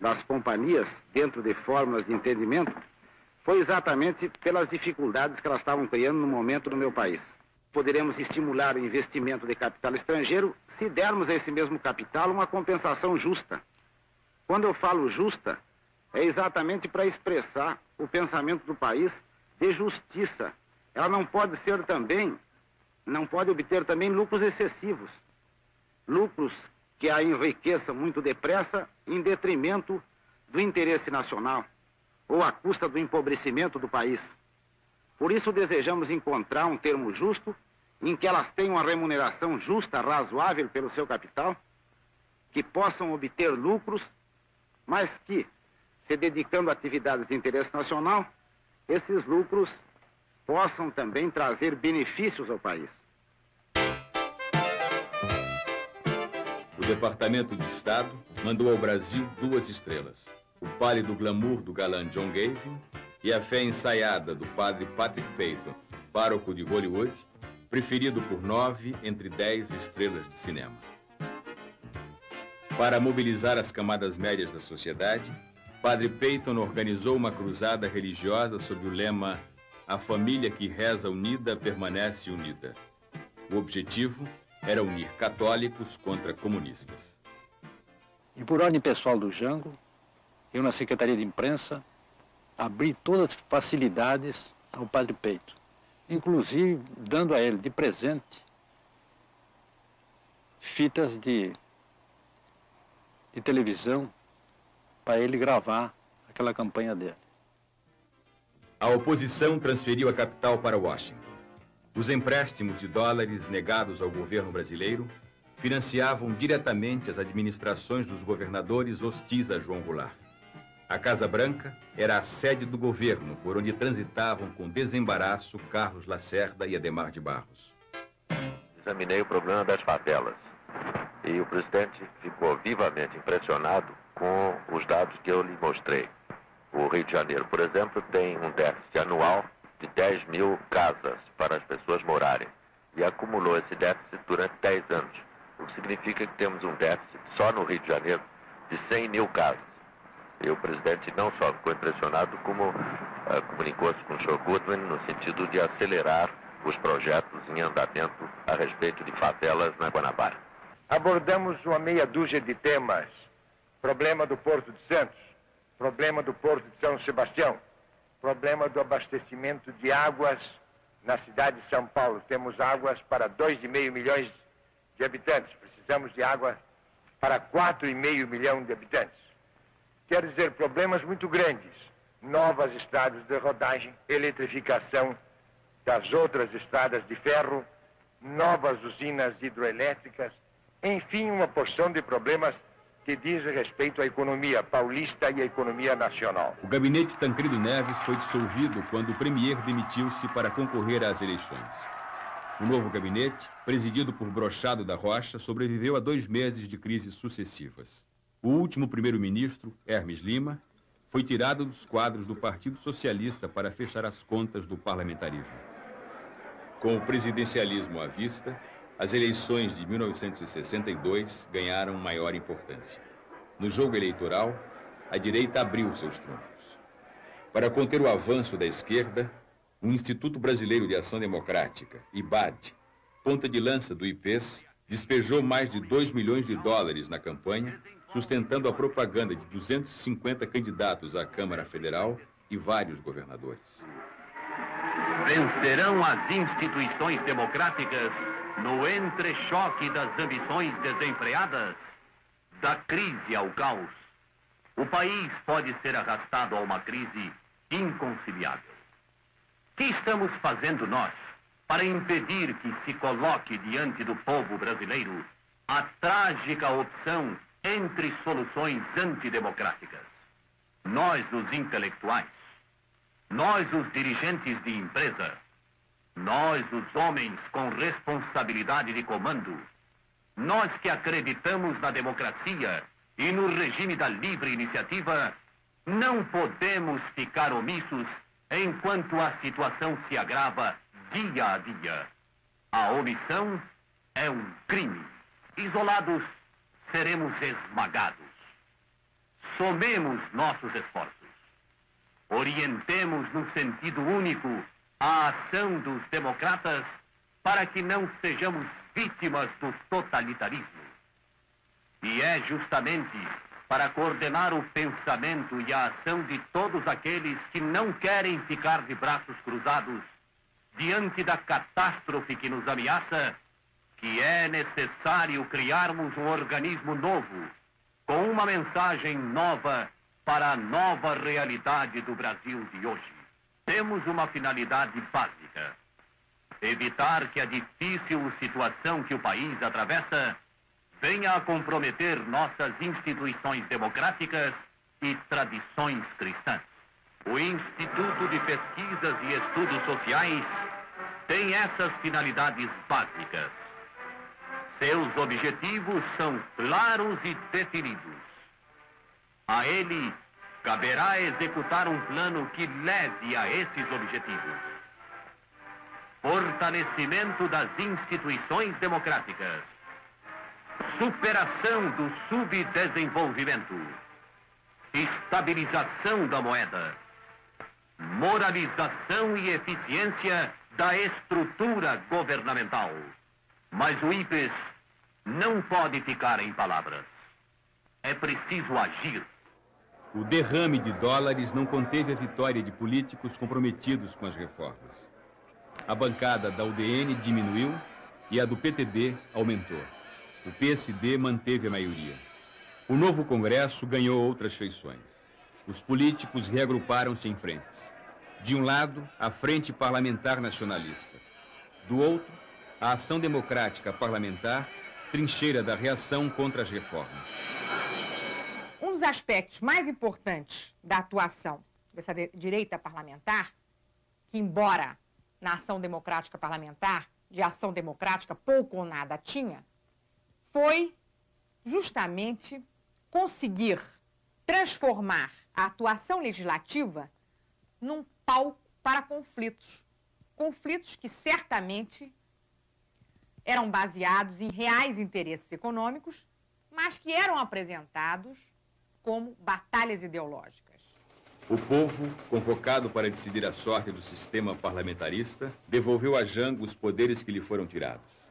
das companhias dentro de fórmulas de entendimento foi exatamente pelas dificuldades que elas estavam criando no momento no meu país. poderemos estimular o investimento de capital estrangeiro se dermos a esse mesmo capital uma compensação justa. Quando eu falo justa, é exatamente para expressar o pensamento do país de justiça. Ela não pode obter também lucros excessivos. Lucros que a enriqueçam muito depressa em detrimento do interesse nacional ou à custa do empobrecimento do país. Por isso desejamos encontrar um termo justo em que elas tenham uma remuneração justa, razoável pelo seu capital, que possam obter lucros, mas que, se dedicando a atividades de interesse nacional, esses lucros possam também trazer benefícios ao país. O Departamento de Estado mandou ao Brasil 2 estrelas: o pálido glamour do galã John Gavin e a fé ensaiada do padre Patrick Peyton, pároco de Hollywood, preferido por 9 entre 10 estrelas de cinema. Para mobilizar as camadas médias da sociedade, Padre Peyton organizou uma cruzada religiosa sob o lema "A família que reza unida permanece unida". O objetivo era unir católicos contra comunistas. E por ordem pessoal do Jango, eu na Secretaria de Imprensa abri todas as facilidades ao Padre Peyton, inclusive dando a ele de presente fitas de televisão para ele gravar aquela campanha dele. A oposição transferiu a capital para Washington. Os empréstimos de dólares negados ao governo brasileiro financiavam diretamente as administrações dos governadores hostis a João Goulart. A Casa Branca era a sede do governo, por onde transitavam com desembaraço Carlos Lacerda e Adhemar de Barros. Examinei o problema das favelas e o presidente ficou vivamente impressionado com os dados que eu lhe mostrei. O Rio de Janeiro, por exemplo, tem um déficit anual de 10 mil casas para as pessoas morarem e acumulou esse déficit durante 10 anos, o que significa que temos um déficit só no Rio de Janeiro de 100 mil casas. E o presidente não só ficou impressionado, como comunicou-se com o Sr. Goodwin no sentido de acelerar os projetos em andamento a respeito de favelas na Guanabara. Abordamos uma meia dúzia de temas: problema do Porto de Santos, problema do Porto de São Sebastião, problema do abastecimento de águas na cidade de São Paulo. Temos águas para 2,5 milhões de habitantes, precisamos de água para 4,5 milhões de habitantes. Quer dizer, problemas muito grandes: novas estradas de rodagem, eletrificação das outras estradas de ferro, novas usinas hidroelétricas, enfim, uma porção de problemas que diz respeito à economia paulista e à economia nacional. O gabinete Tancredo Neves foi dissolvido quando o premier demitiu-se para concorrer às eleições. O novo gabinete, presidido por Brochado da Rocha, sobreviveu a 2 meses de crises sucessivas. O último primeiro-ministro, Hermes Lima, foi tirado dos quadros do Partido Socialista para fechar as contas do parlamentarismo. Com o presidencialismo à vista, as eleições de 1962 ganharam maior importância. No jogo eleitoral, a direita abriu seus trunfos. Para conter o avanço da esquerda, o Instituto Brasileiro de Ação Democrática, IBAD, ponta de lança do IPES, despejou mais de 2 milhões de dólares na campanha, sustentando a propaganda de 250 candidatos à Câmara Federal e vários governadores. Vencerão as instituições democráticas no entrechoque das ambições desenfreadas, da crise ao caos. O país pode ser arrastado a uma crise inconciliável. O que estamos fazendo nós para impedir que se coloque diante do povo brasileiro a trágica opção entre soluções antidemocráticas? Nós, os intelectuais, nós, os dirigentes de empresa, nós, os homens com responsabilidade de comando, nós que acreditamos na democracia e no regime da livre iniciativa, não podemos ficar omissos enquanto a situação se agrava dia a dia. A omissão é um crime. Isolados, seremos esmagados. Somemos nossos esforços. Orientemos no sentido único a ação dos democratas para que não sejamos vítimas do totalitarismo. E é justamente para coordenar o pensamento e a ação de todos aqueles que não querem ficar de braços cruzados diante da catástrofe que nos ameaça, que é necessário criarmos um organismo novo, com uma mensagem nova para a nova realidade do Brasil de hoje. Temos uma finalidade básica: evitar que a difícil situação que o país atravessa venha a comprometer nossas instituições democráticas e tradições cristãs. O Instituto de Pesquisas e Estudos Sociais tem essas finalidades básicas. Seus objetivos são claros e definidos. A ele caberá executar um plano que leve a esses objetivos: fortalecimento das instituições democráticas, superação do subdesenvolvimento, estabilização da moeda, moralização e eficiência da estrutura governamental. Mas o IPES não pode ficar em palavras. É preciso agir. O derrame de dólares não conteve a vitória de políticos comprometidos com as reformas. A bancada da UDN diminuiu e a do PTB aumentou. O PSD manteve a maioria. O novo Congresso ganhou outras feições. Os políticos reagruparam-se em frentes. De um lado, a Frente Parlamentar Nacionalista. Do outro, a Ação Democrática Parlamentar, trincheira da reação contra as reformas. Um dos aspectos mais importantes da atuação dessa direita parlamentar, que embora na Ação Democrática Parlamentar, de ação democrática pouco ou nada tinha, foi justamente conseguir transformar a atuação legislativa num palco para conflitos. Conflitos que certamente eram baseados em reais interesses econômicos, mas que eram apresentados como batalhas ideológicas. O povo, convocado para decidir a sorte do sistema parlamentarista, devolveu a Jango os poderes que lhe foram tirados.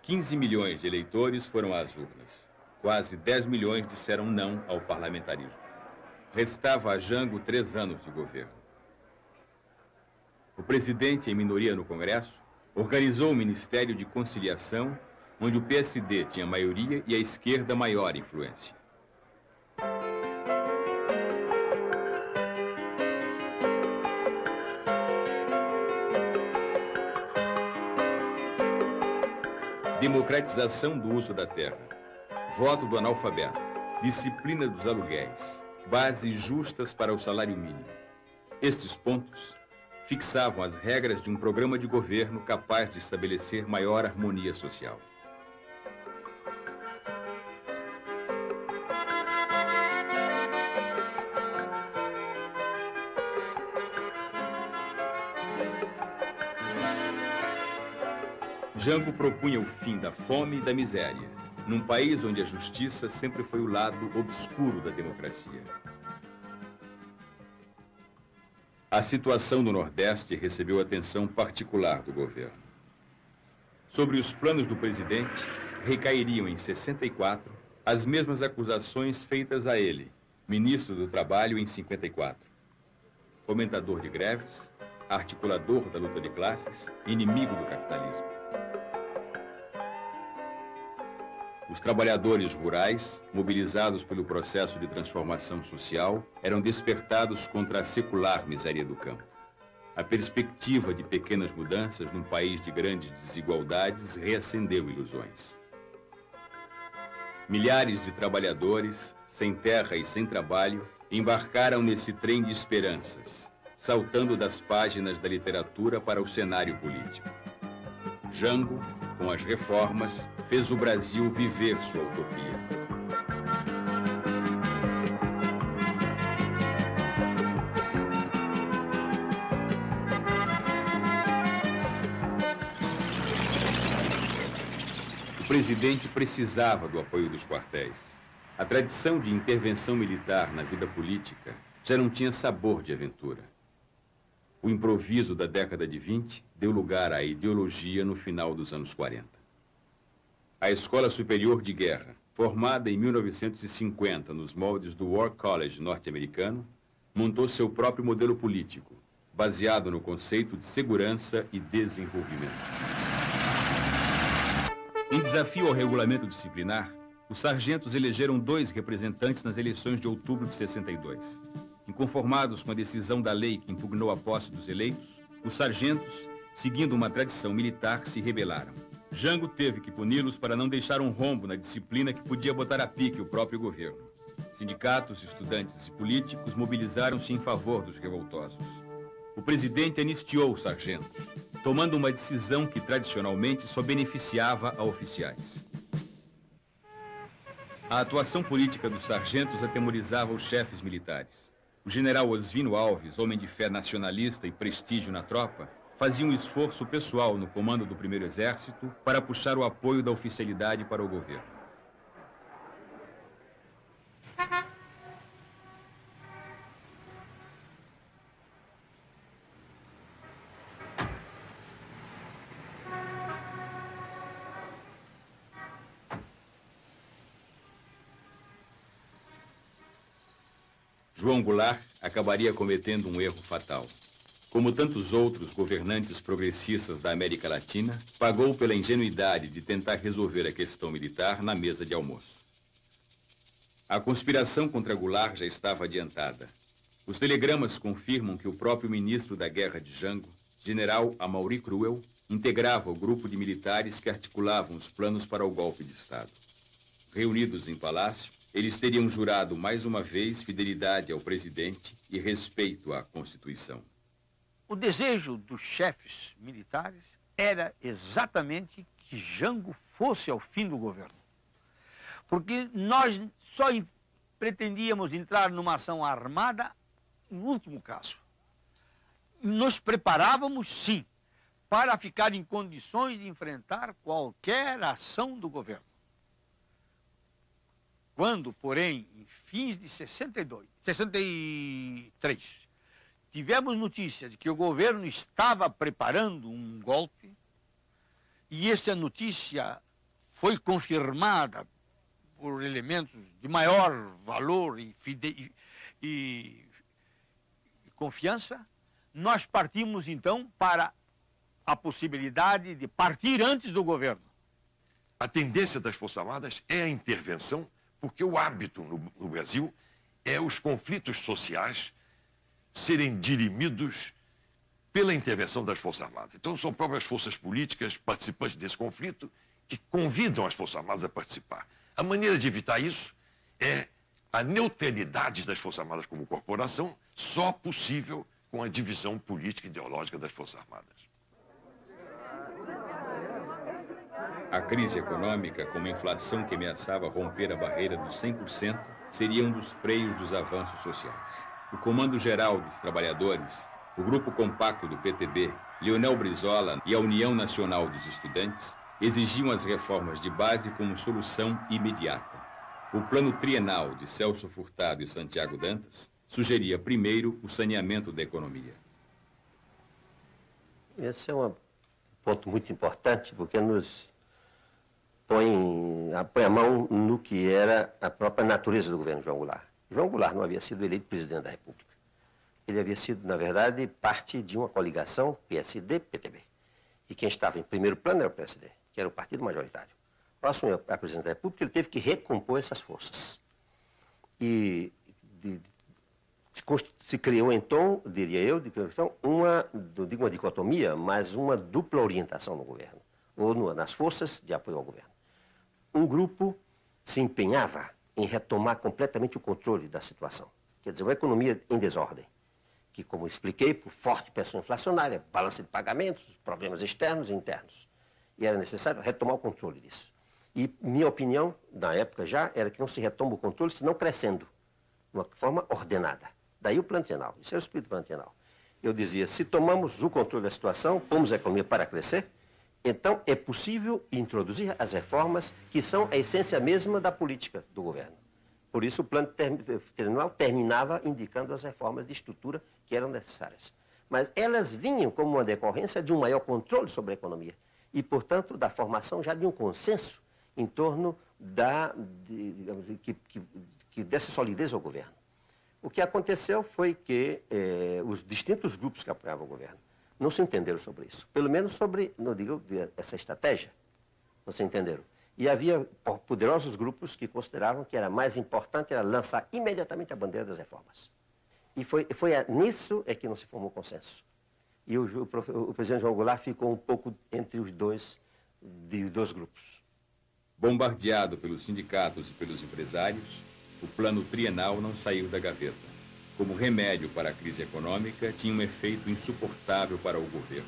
15 milhões de eleitores foram às urnas. Quase 10 milhões disseram não ao parlamentarismo. Restava a Jango 3 anos de governo. O presidente, em minoria no Congresso, organizou o Ministério de Conciliação, onde o PSD tinha maioria e a esquerda maior influência. Democratização do uso da terra, voto do analfabeto, disciplina dos aluguéis, bases justas para o salário mínimo. Estes pontos fixavam as regras de um programa de governo capaz de estabelecer maior harmonia social. Jango propunha o fim da fome e da miséria, num país onde a justiça sempre foi o lado obscuro da democracia. A situação do Nordeste recebeu atenção particular do governo. Sobre os planos do presidente, recairiam em 64 as mesmas acusações feitas a ele, ministro do Trabalho, em 54. Fomentador de greves, articulador da luta de classes, inimigo do capitalismo. Os trabalhadores rurais, mobilizados pelo processo de transformação social, eram despertados contra a secular miséria do campo. A perspectiva de pequenas mudanças num país de grandes desigualdades reacendeu ilusões. Milhares de trabalhadores, sem terra e sem trabalho, embarcaram nesse trem de esperanças, saltando das páginas da literatura para o cenário político. Jango, com as reformas, fez o Brasil viver sua utopia. O presidente precisava do apoio dos quartéis. A tradição de intervenção militar na vida política já não tinha sabor de aventura. O improviso da década de 20 deu lugar à ideologia no final dos anos 40. A Escola Superior de Guerra, formada em 1950 nos moldes do War College norte-americano, montou seu próprio modelo político, baseado no conceito de segurança e desenvolvimento. Em desafio ao regulamento disciplinar, os sargentos elegeram 2 representantes nas eleições de outubro de 62. Inconformados com a decisão da lei que impugnou a posse dos eleitos, os sargentos, seguindo uma tradição militar, se rebelaram. Jango teve que puni-los para não deixar um rombo na disciplina que podia botar a pique o próprio governo. Sindicatos, estudantes e políticos mobilizaram-se em favor dos revoltosos. O presidente anistiou os sargentos, tomando uma decisão que tradicionalmente só beneficiava a oficiais. A atuação política dos sargentos atemorizava os chefes militares. O general Osvino Alves, homem de fé nacionalista e prestígio na tropa, fazia um esforço pessoal no comando do 1º Exército para puxar o apoio da oficialidade para o governo. João Goulart acabaria cometendo um erro fatal. Como tantos outros governantes progressistas da América Latina, pagou pela ingenuidade de tentar resolver a questão militar na mesa de almoço. A conspiração contra Goulart já estava adiantada. Os telegramas confirmam que o próprio ministro da Guerra de Jango, general Amaury Cruel, integrava o grupo de militares que articulavam os planos para o golpe de Estado. Reunidos em palácio, eles teriam jurado mais uma vez fidelidade ao presidente e respeito à Constituição. O desejo dos chefes militares era exatamente que Jango fosse ao fim do governo. Porque nós só pretendíamos entrar numa ação armada no último caso. Nos preparávamos, sim, para ficar em condições de enfrentar qualquer ação do governo. Quando, porém, em fins de 63, tivemos notícia de que o governo estava preparando um golpe, e essa notícia foi confirmada por elementos de maior valor e confiança, nós partimos, então, para a possibilidade de partir antes do governo. A tendência das Forças Armadas é a intervenção, porque o hábito no Brasil é os conflitos sociais serem dirimidos pela intervenção das Forças Armadas. Então são próprias forças políticas participantes desse conflito que convidam as Forças Armadas a participar. A maneira de evitar isso é a neutralidade das Forças Armadas como corporação, só possível com a divisão política e ideológica das Forças Armadas. A crise econômica, com uma inflação que ameaçava romper a barreira dos 100%, seria um dos freios dos avanços sociais. O Comando Geral dos Trabalhadores, o Grupo Compacto do PTB, Leonel Brizola e a União Nacional dos Estudantes exigiam as reformas de base como solução imediata. O plano trienal de Celso Furtado e Santiago Dantas sugeria primeiro o saneamento da economia. Esse é um ponto muito importante, porque nos põe a mão no que era a própria natureza do governo João Goulart. João Goulart não havia sido eleito presidente da República. Ele havia sido, na verdade, parte de uma coligação PSD-PTB. E quem estava em primeiro plano era o PSD, que era o partido majoritário. Próximo a presidente da República, ele teve que recompor essas forças. E se criou, então, diria eu, uma dicotomia, mas uma dupla orientação no governo, ou nas forças de apoio ao governo. Um grupo se empenhava em retomar completamente o controle da situação. Quer dizer, uma economia em desordem, que, como expliquei, por forte pressão inflacionária, balança de pagamentos, problemas externos e internos. E era necessário retomar o controle disso. E minha opinião, na época já, era que não se retoma o controle, senão crescendo, de uma forma ordenada. Daí o plano trienal. Isso é o espírito do plano trienal. Eu dizia, se tomamos o controle da situação, pomos a economia para crescer, então é possível introduzir as reformas que são a essência mesma da política do governo. Por isso o plano trienal terminava indicando as reformas de estrutura que eram necessárias. mas elas vinham como uma decorrência de um maior controle sobre a economia e, portanto, da formação já de um consenso em torno dessa solidez ao governo. O que aconteceu foi que os distintos grupos que apoiavam o governo não se entenderam sobre isso. Pelo menos sobre, não digo, essa estratégia. Não se entenderam. E havia poderosos grupos que consideravam que era mais importante era lançar imediatamente a bandeira das reformas. E foi nisso que não se formou consenso. E o presidente João Goulart ficou um pouco entre os dois grupos. Bombardeado pelos sindicatos e pelos empresários, o plano trienal não saiu da gaveta. Como remédio para a crise econômica, tinha um efeito insuportável para o governo: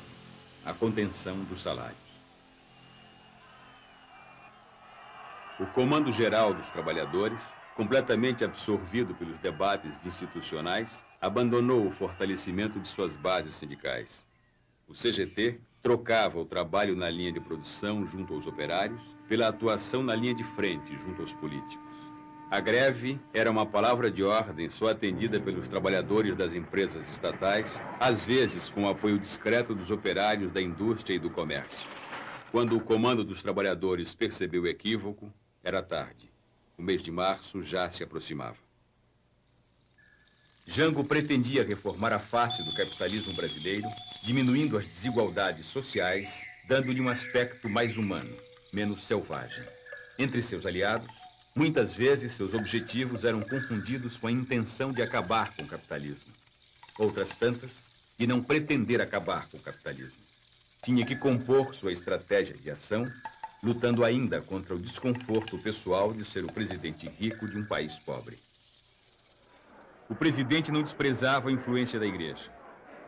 a contenção dos salários. O Comando Geral dos Trabalhadores, completamente absorvido pelos debates institucionais, abandonou o fortalecimento de suas bases sindicais. O CGT trocava o trabalho na linha de produção junto aos operários pela atuação na linha de frente junto aos políticos. A greve era uma palavra de ordem só atendida pelos trabalhadores das empresas estatais, às vezes com o apoio discreto dos operários da indústria e do comércio. Quando o Comando dos Trabalhadores percebeu o equívoco, era tarde. O mês de março já se aproximava. Jango pretendia reformar a face do capitalismo brasileiro, diminuindo as desigualdades sociais, dando-lhe um aspecto mais humano, menos selvagem. Entre seus aliados, muitas vezes seus objetivos eram confundidos com a intenção de acabar com o capitalismo. Outras tantas, de não pretender acabar com o capitalismo. Tinha que compor sua estratégia de ação, lutando ainda contra o desconforto pessoal de ser o presidente rico de um país pobre. O presidente não desprezava a influência da igreja.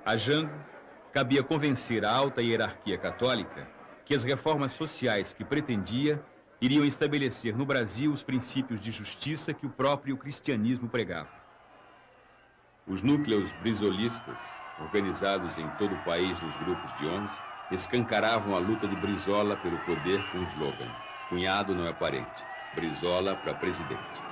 A Jango cabia convencer a alta hierarquia católica que as reformas sociais que pretendia iriam estabelecer no Brasil os princípios de justiça que o próprio cristianismo pregava. Os núcleos brizolistas, organizados em todo o país nos grupos de 11, escancaravam a luta de Brizola pelo poder com o slogan: cunhado não é parente, Brizola para presidente.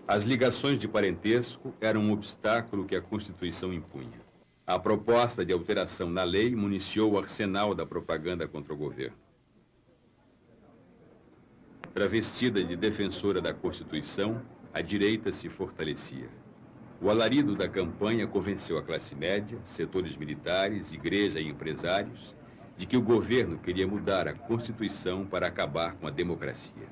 As ligações de parentesco eram um obstáculo que a Constituição impunha. A proposta de alteração na lei municiou o arsenal da propaganda contra o governo. Travestida de defensora da Constituição, a direita se fortalecia. O alarido da campanha convenceu a classe média, setores militares, igreja e empresários de que o governo queria mudar a Constituição para acabar com a democracia.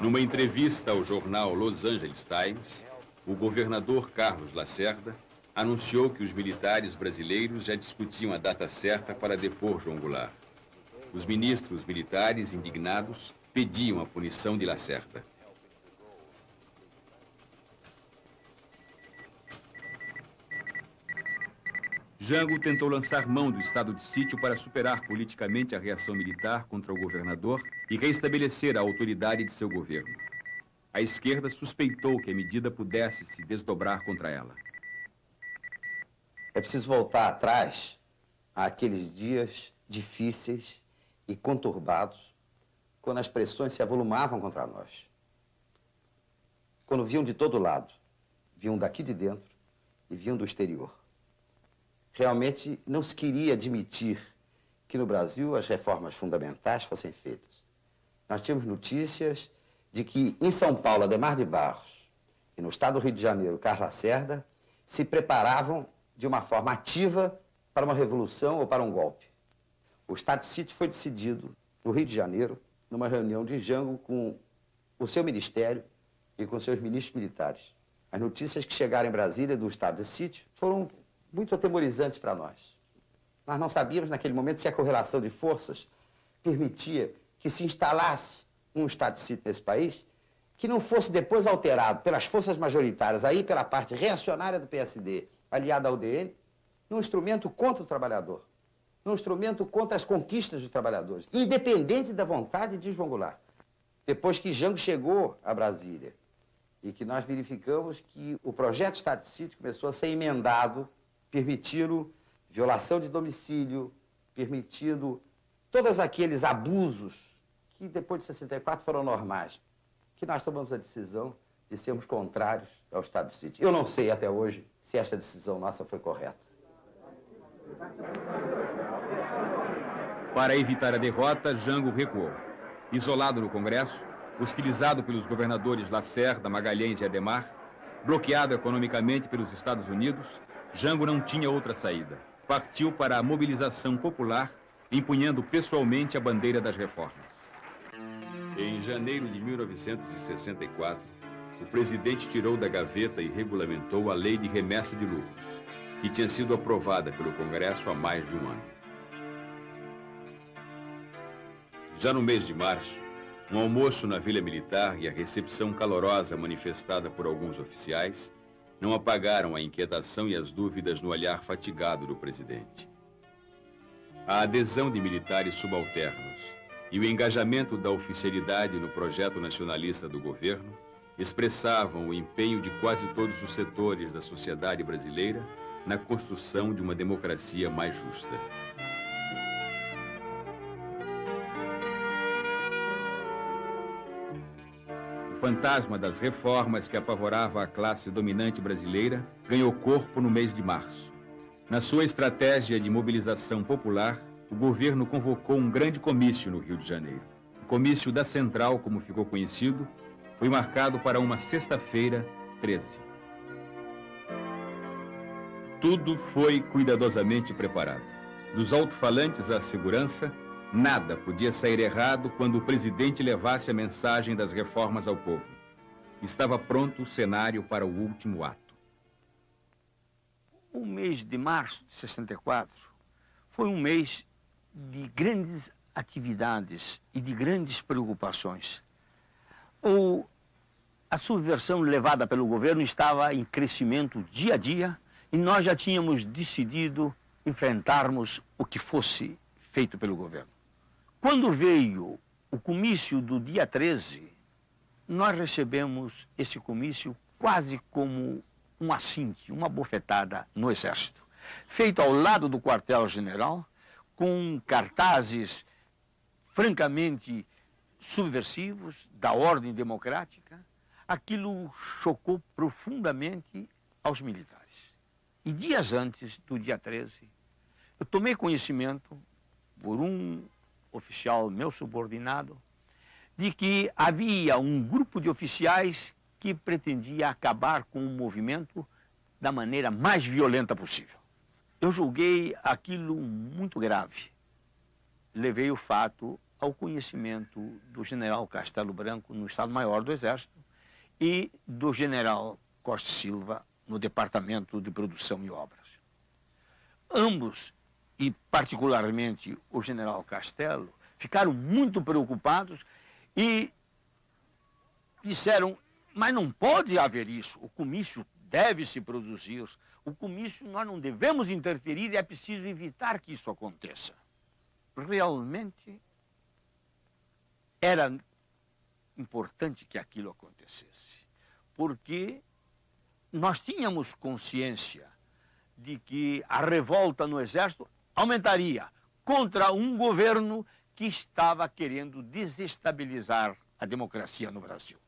Numa entrevista ao jornal Los Angeles Times, o governador Carlos Lacerda anunciou que os militares brasileiros já discutiam a data certa para depor João Goulart. Os ministros militares, indignados, pediam a punição de Lacerda. Jango tentou lançar mão do estado de sítio para superar politicamente a reação militar contra o governador e restabelecer a autoridade de seu governo. A esquerda suspeitou que a medida pudesse se desdobrar contra ela. É preciso voltar atrás àqueles dias difíceis e conturbados, quando as pressões se avolumavam contra nós. Quando vinham de todo lado, vinham daqui de dentro e vinham do exterior. Realmente não se queria admitir que no Brasil as reformas fundamentais fossem feitas. Nós tínhamos notícias de que em São Paulo, Adhemar de Barros, e no estado do Rio de Janeiro, Carlos Lacerda, se preparavam de uma forma ativa para uma revolução ou para um golpe. O estado de sítio foi decidido no Rio de Janeiro, numa reunião de Jango com o seu ministério e com seus ministros militares. As notícias que chegaram em Brasília do estado de sítio foram muito atemorizantes para nós. Nós não sabíamos naquele momento se a correlação de forças permitia que se instalasse um estado de sítio nesse país que não fosse depois alterado pelas forças majoritárias, aí pela parte reacionária do PSD, aliada ao UDN, num instrumento contra o trabalhador, num instrumento contra as conquistas dos trabalhadores, independente da vontade de João Goulart. Depois que Jango chegou a Brasília e que nós verificamos que o projeto de estado de sítio começou a ser emendado, permitindo violação de domicílio, permitindo todos aqueles abusos que depois de 64 foram normais, que nós tomamos a decisão de sermos contrários ao estado de sítio. Eu não sei até hoje se esta decisão nossa foi correta. Para evitar a derrota, Jango recuou. Isolado no Congresso, hostilizado pelos governadores Lacerda, Magalhães e Adhemar, bloqueado economicamente pelos Estados Unidos, Jango não tinha outra saída. Partiu para a mobilização popular, empunhando pessoalmente a bandeira das reformas. Em janeiro de 1964, o presidente tirou da gaveta e regulamentou a Lei de Remessa de Lucros, que tinha sido aprovada pelo Congresso há mais de um ano. Já no mês de março, um almoço na Vila Militar e a recepção calorosa manifestada por alguns oficiais não apagaram a inquietação e as dúvidas no olhar fatigado do presidente. A adesão de militares subalternos e o engajamento da oficialidade no projeto nacionalista do governo expressavam o empenho de quase todos os setores da sociedade brasileira na construção de uma democracia mais justa. O fantasma das reformas que apavorava a classe dominante brasileira ganhou corpo no mês de março. Na sua estratégia de mobilização popular, o governo convocou um grande comício no Rio de Janeiro. O comício da Central, como ficou conhecido, foi marcado para uma sexta-feira, 13. Tudo foi cuidadosamente preparado. Dos alto-falantes à segurança, nada podia sair errado quando o presidente levasse a mensagem das reformas ao povo. Estava pronto o cenário para o último ato. O mês de março de 64 foi um mês de grandes atividades e de grandes preocupações. A subversão levada pelo governo estava em crescimento dia a dia e nós já tínhamos decidido enfrentarmos o que fosse feito pelo governo. Quando veio o comício do dia 13, nós recebemos esse comício quase como um assinte, uma bofetada no Exército, feito ao lado do quartel-general, com cartazes francamente subversivos da ordem democrática. Aquilo chocou profundamente aos militares. E dias antes do dia 13, eu tomei conhecimento, por um oficial meu subordinado, de que havia um grupo de oficiais que pretendia acabar com o movimento da maneira mais violenta possível. Eu julguei aquilo muito grave. Levei o fato ao conhecimento do general Castelo Branco no Estado-Maior do Exército e do general Costa Silva no Departamento de Produção e Obras. Ambos, e particularmente o general Castelo, ficaram muito preocupados e disseram: mas não pode haver isso, o comício deve se produzir, o comício nós não devemos interferir e é preciso evitar que isso aconteça. Realmente era importante que aquilo acontecesse, porque nós tínhamos consciência de que a revolta no Exército aumentaria contra um governo que estava querendo desestabilizar a democracia no Brasil.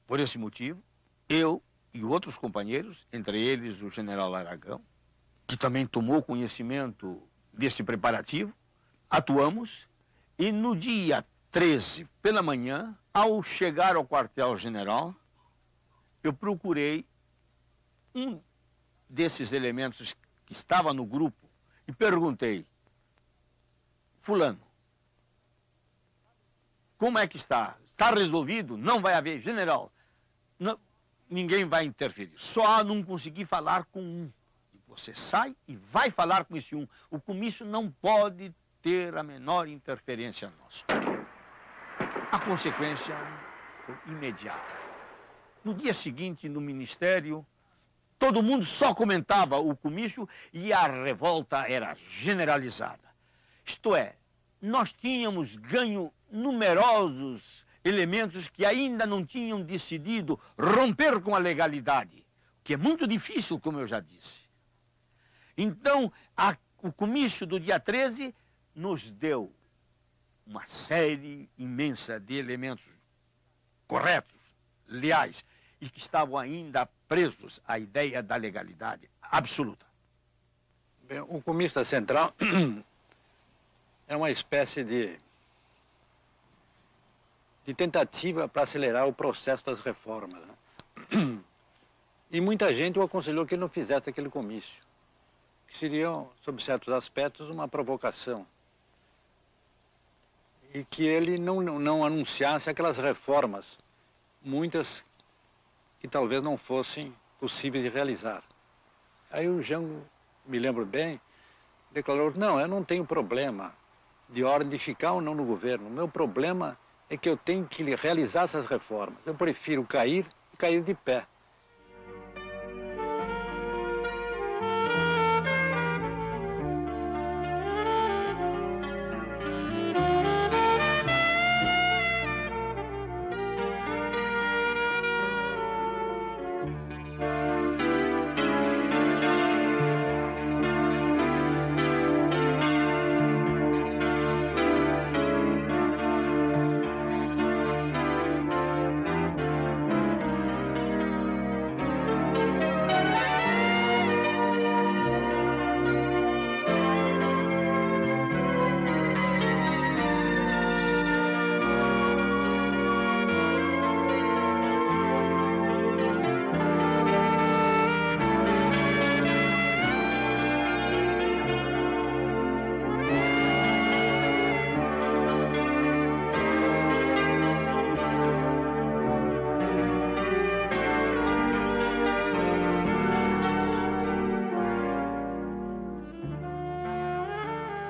Por esse motivo, eu e outros companheiros, entre eles o general Aragão, que também tomou conhecimento deste preparativo, atuamos e no dia 13, pela manhã, ao chegar ao quartel-general, eu procurei um desses elementos que estava no grupo e perguntei: fulano, como é que está? Está resolvido? Não vai haver? General, não, ninguém vai interferir. Só não consegui falar com um. Você sai e vai falar com esse um. O comício não pode ter a menor interferência nossa. A consequência foi imediata. No dia seguinte, no Ministério, todo mundo só comentava o comício e a revolta era generalizada. Isto é, nós tínhamos ganho numerosos elementos que ainda não tinham decidido romper com a legalidade, que é muito difícil, como eu já disse. Então, o comício do dia 13 nos deu uma série imensa de elementos corretos, leais e que estavam ainda presos à ideia da legalidade absoluta. Bem, o Comista Central é uma espécie de tentativa para acelerar o processo das reformas, né? E muita gente o aconselhou que ele não fizesse aquele comício, que seria, sob certos aspectos, uma provocação. E que ele não anunciasse aquelas reformas, muitas que talvez não fossem possíveis de realizar. Aí o Jango, me lembro bem, declarou: não, eu não tenho problema de ordem de ficar ou não no governo. O meu problema é que eu tenho que realizar essas reformas. Eu prefiro cair e cair de pé.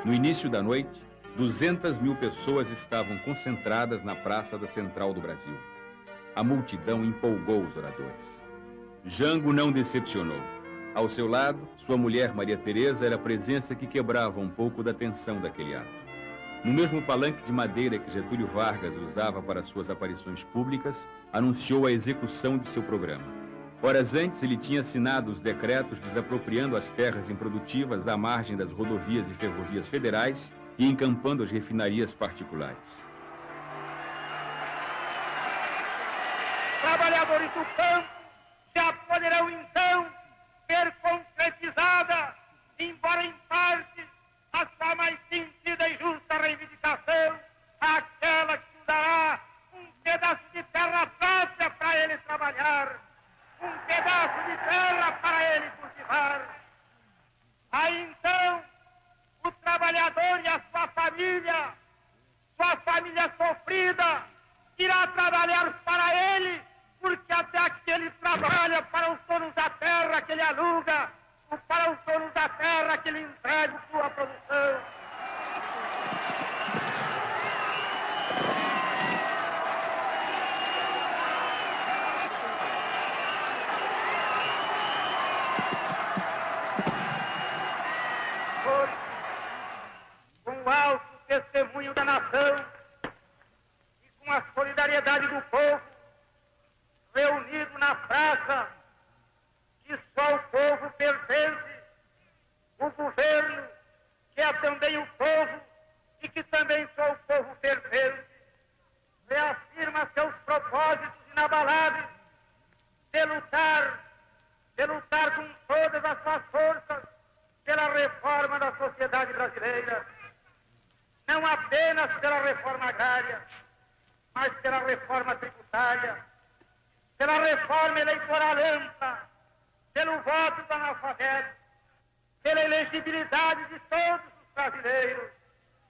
No início da noite, 200.000 pessoas estavam concentradas na Praça da Central do Brasil. A multidão empolgou os oradores. Jango não decepcionou. Ao seu lado, sua mulher Maria Teresa era a presença que quebrava um pouco da tensão daquele ato. No mesmo palanque de madeira que Getúlio Vargas usava para suas aparições públicas, anunciou a execução de seu programa. Horas antes, ele tinha assinado os decretos desapropriando as terras improdutivas à margem das rodovias e ferrovias federais e encampando as refinarias particulares. Trabalhadores do campo já poderão então ver concretizada, embora em parte, a sua mais sentida e justa reivindicação, aquela que dará um pedaço de terra própria para ele trabalhar, um pedaço de terra para ele cultivar. Aí então, o trabalhador e a sua família sofrida, irá trabalhar para ele, porque até aqui ele trabalha para os donos da terra que ele aluga, ou para os donos da terra que ele entrega sua produção. Com o alto testemunho da nação e com a solidariedade do povo, reunido na praça que só o povo pertence, o governo, que é também o povo e que também só o povo pertence, reafirma seus propósitos inabaláveis de lutar com todas as suas forças pela reforma da sociedade brasileira. Não apenas pela reforma agrária, mas pela reforma tributária, pela reforma eleitoral ampla, pelo voto do analfabeto, pela elegibilidade de todos os brasileiros,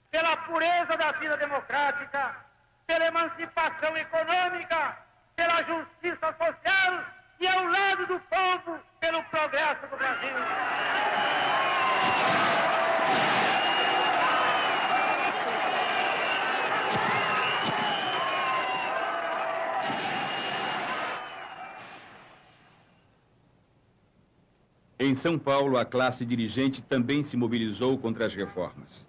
pela pureza da vida democrática, pela emancipação econômica, pela justiça social e ao lado do povo, pelo progresso do Brasil. Em São Paulo, a classe dirigente também se mobilizou contra as reformas.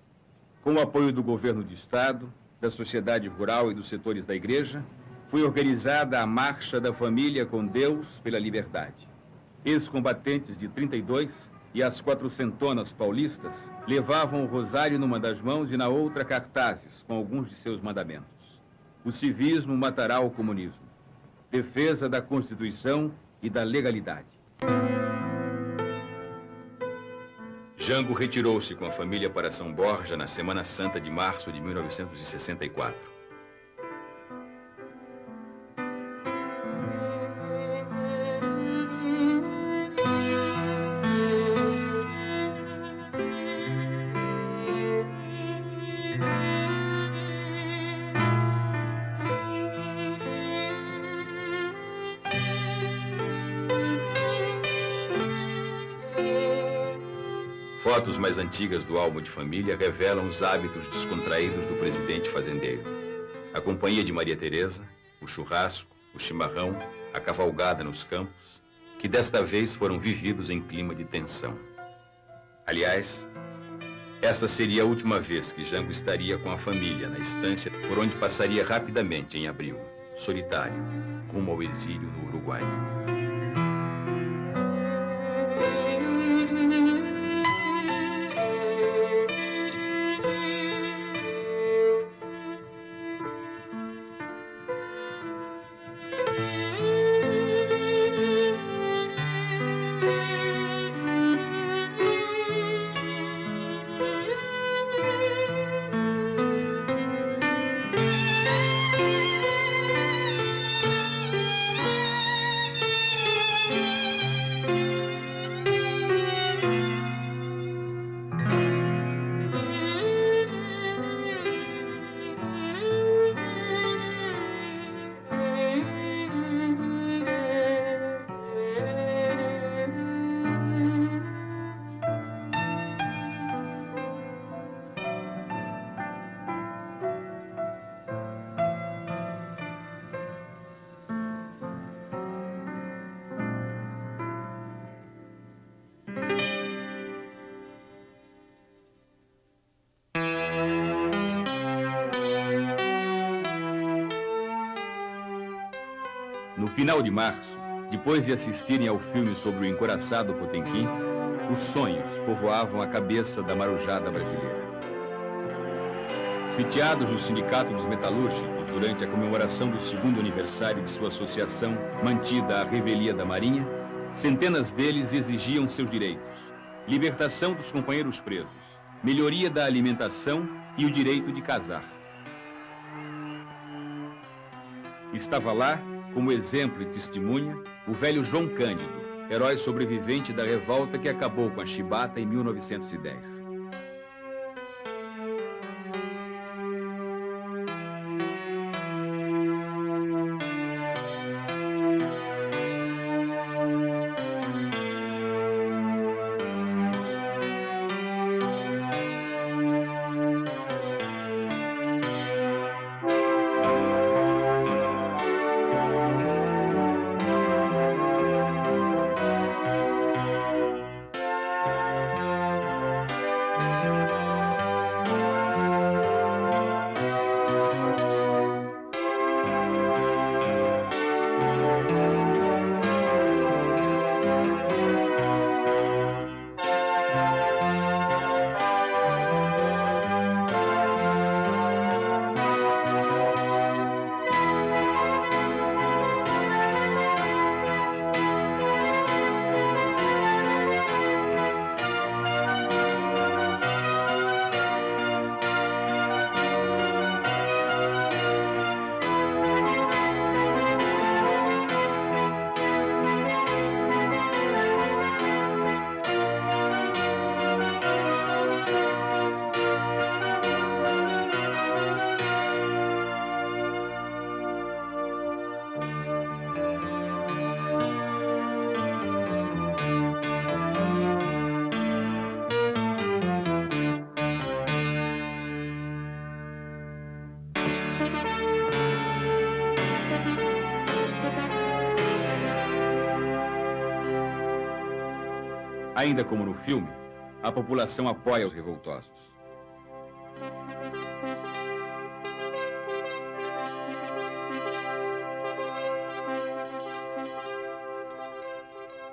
Com o apoio do governo do Estado, da sociedade rural e dos setores da igreja, foi organizada a Marcha da Família com Deus pela Liberdade. Ex-combatentes de 32 e as 400 paulistas levavam o rosário numa das mãos e na outra cartazes com alguns de seus mandamentos. O civismo matará o comunismo. defesa da Constituição e da legalidade. Jango retirou-se com a família para São Borja na Semana Santa de março de 1964. Fotos mais antigas do álbum de família revelam os hábitos descontraídos do presidente fazendeiro. A companhia de Maria Teresa, o churrasco, o chimarrão, a cavalgada nos campos, que desta vez foram vividos em clima de tensão. Aliás, esta seria a última vez que Jango estaria com a família na estância por onde passaria rapidamente em abril, solitário, rumo ao exílio no Uruguai. No final de março, depois de assistirem ao filme sobre o encouraçado Potemkin, os sonhos povoavam a cabeça da marujada brasileira. Sitiados no Sindicato dos Metalúrgicos durante a comemoração do 2º aniversário de sua associação, mantida à revelia da Marinha, centenas deles exigiam seus direitos: libertação dos companheiros presos, melhoria da alimentação e o direito de casar. Estava lá, como exemplo e testemunha, o velho João Cândido, herói sobrevivente da revolta que acabou com a chibata em 1910. Ainda como no filme, a população apoia os revoltosos.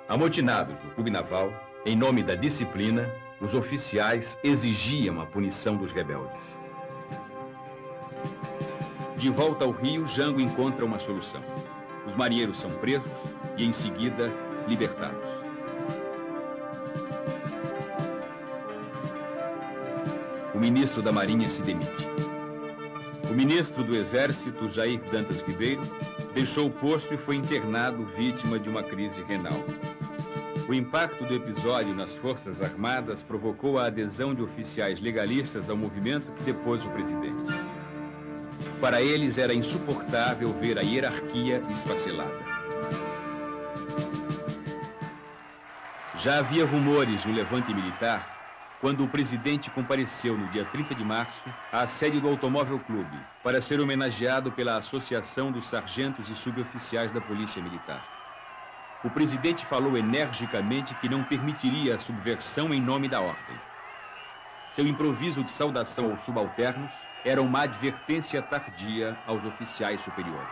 Amotinados no clube naval, em nome da disciplina, os oficiais exigiam a punição dos rebeldes. De volta ao Rio, Jango encontra uma solução. Os marinheiros são presos e, em seguida, libertados. O ministro da Marinha se demite. O ministro do Exército, Jair Dantas Ribeiro, deixou o posto e foi internado vítima de uma crise renal. O impacto do episódio nas Forças Armadas provocou a adesão de oficiais legalistas ao movimento que depôs o presidente. Para eles era insuportável ver a hierarquia esfacelada. Já havia rumores de um levante militar quando o presidente compareceu no dia 30 de março à sede do Automóvel Clube para ser homenageado pela Associação dos Sargentos e Suboficiais da Polícia Militar. O presidente falou energicamente que não permitiria a subversão em nome da ordem. Seu improviso de saudação aos subalternos era uma advertência tardia aos oficiais superiores.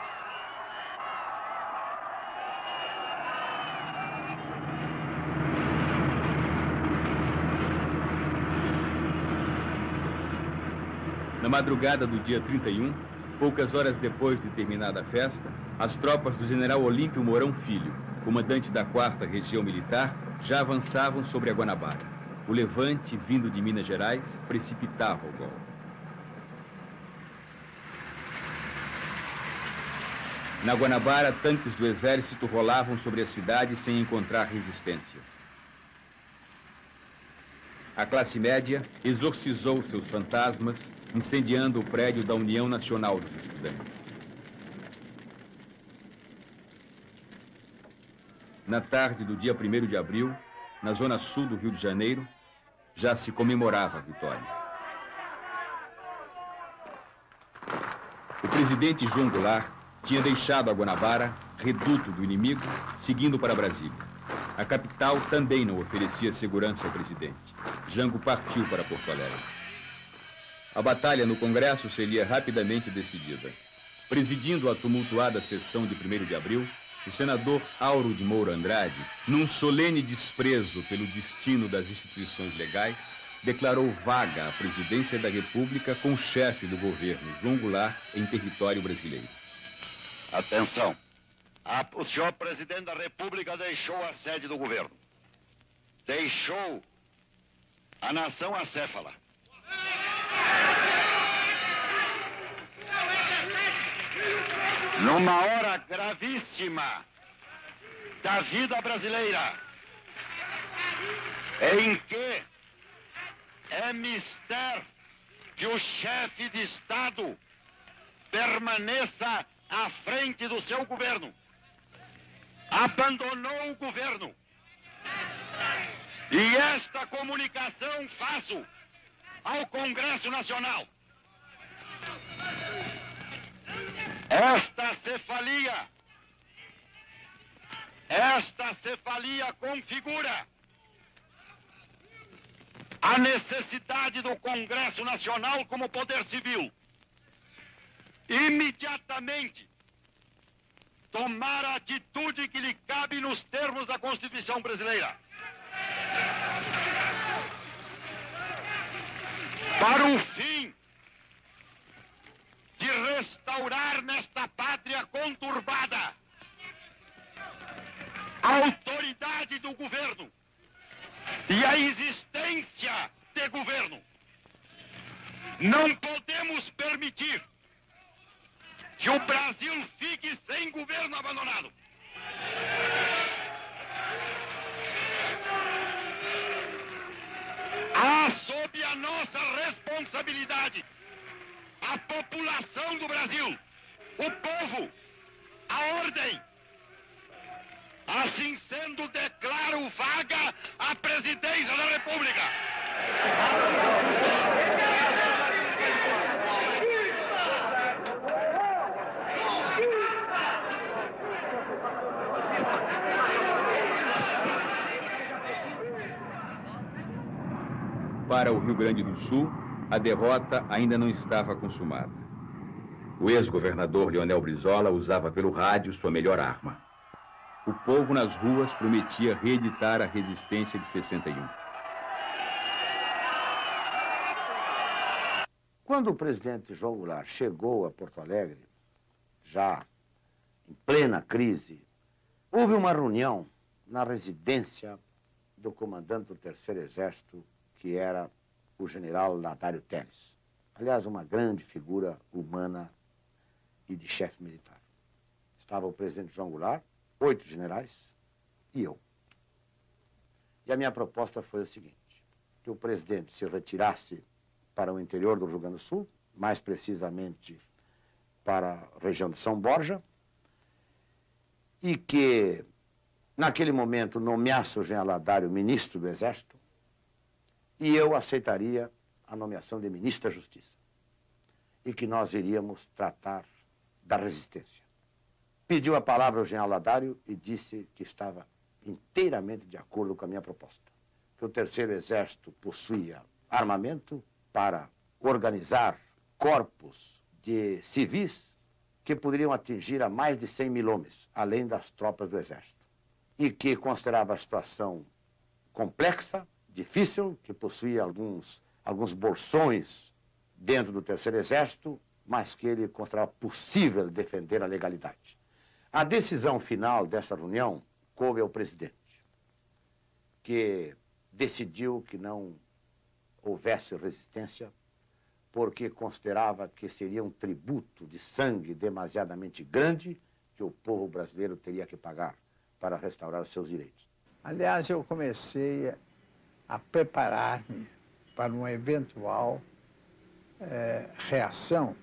Na madrugada do dia 31, poucas horas depois de terminada a festa, as tropas do general Olímpio Mourão Filho, comandante da 4ª Região Militar, já avançavam sobre a Guanabara. O levante, vindo de Minas Gerais, precipitava o golpe. Na Guanabara, tanques do exército rolavam sobre a cidade sem encontrar resistência. A classe média exorcizou seus fantasmas, incendiando o prédio da União Nacional dos Estudantes. Na tarde do dia 1º de abril, na zona sul do Rio de Janeiro, já se comemorava a vitória. O presidente João Goulart tinha deixado a Guanabara, reduto do inimigo, seguindo para Brasília. A capital também não oferecia segurança ao presidente. Jango partiu para Porto Alegre. A batalha no Congresso seria rapidamente decidida. Presidindo a tumultuada sessão de 1º de abril, o senador Auro de Moura Andrade, num solene desprezo pelo destino das instituições legais, declarou vaga a presidência da República com o chefe do governo, João Goulart, em território brasileiro. Atenção. O senhor presidente da República deixou a sede do governo. Deixou a nação acéfala. Numa hora gravíssima da vida brasileira, em que é mister que o chefe de Estado permaneça à frente do seu governo. Abandonou o governo. E esta comunicação faço ao Congresso Nacional. Esta cefalia configura a necessidade do Congresso Nacional como poder civil imediatamente tomar a atitude que lhe cabe nos termos da Constituição brasileira. Para o fim de restaurar nesta pátria conturbada a autoridade do governo e a existência de governo. Não podemos permitir que o Brasil fique sem governo abandonado. Há sob a nossa responsabilidade a população do Brasil, o povo, a ordem. Assim sendo, declaro vaga a presidência da República. Para o Rio Grande do Sul, a derrota ainda não estava consumada. O ex-governador Leonel Brizola usava pelo rádio sua melhor arma. O povo nas ruas prometia reeditar a resistência de 61. Quando o presidente João Goulart chegou a Porto Alegre, já em plena crise, houve uma reunião na residência do comandante do Terceiro Exército, que era o general Ladário Telles. Aliás, uma grande figura humana e de chefe militar. Estava o presidente João Goulart, 8 generais e eu. E a minha proposta foi a seguinte: que o presidente se retirasse para o interior do Rio Grande do Sul, mais precisamente para a região de São Borja, e que, naquele momento, nomeasse o general Ladário ministro do Exército, e eu aceitaria a nomeação de ministro da Justiça, e que nós iríamos tratar da resistência. Pediu a palavra ao general Ladário e disse que estava inteiramente de acordo com a minha proposta, que o Terceiro Exército possuía armamento para organizar corpos de civis que poderiam atingir a mais de 100 mil homens, além das tropas do Exército, e que considerava a situação complexa, difícil, que possuía alguns bolsões dentro do Terceiro Exército, mas que ele considerava possível defender a legalidade. A decisão final dessa reunião coube ao presidente, que decidiu que não houvesse resistência, porque considerava que seria um tributo de sangue demasiadamente grande que o povo brasileiro teria que pagar para restaurar os seus direitos. Aliás, eu comecei a preparar-me para uma eventual reação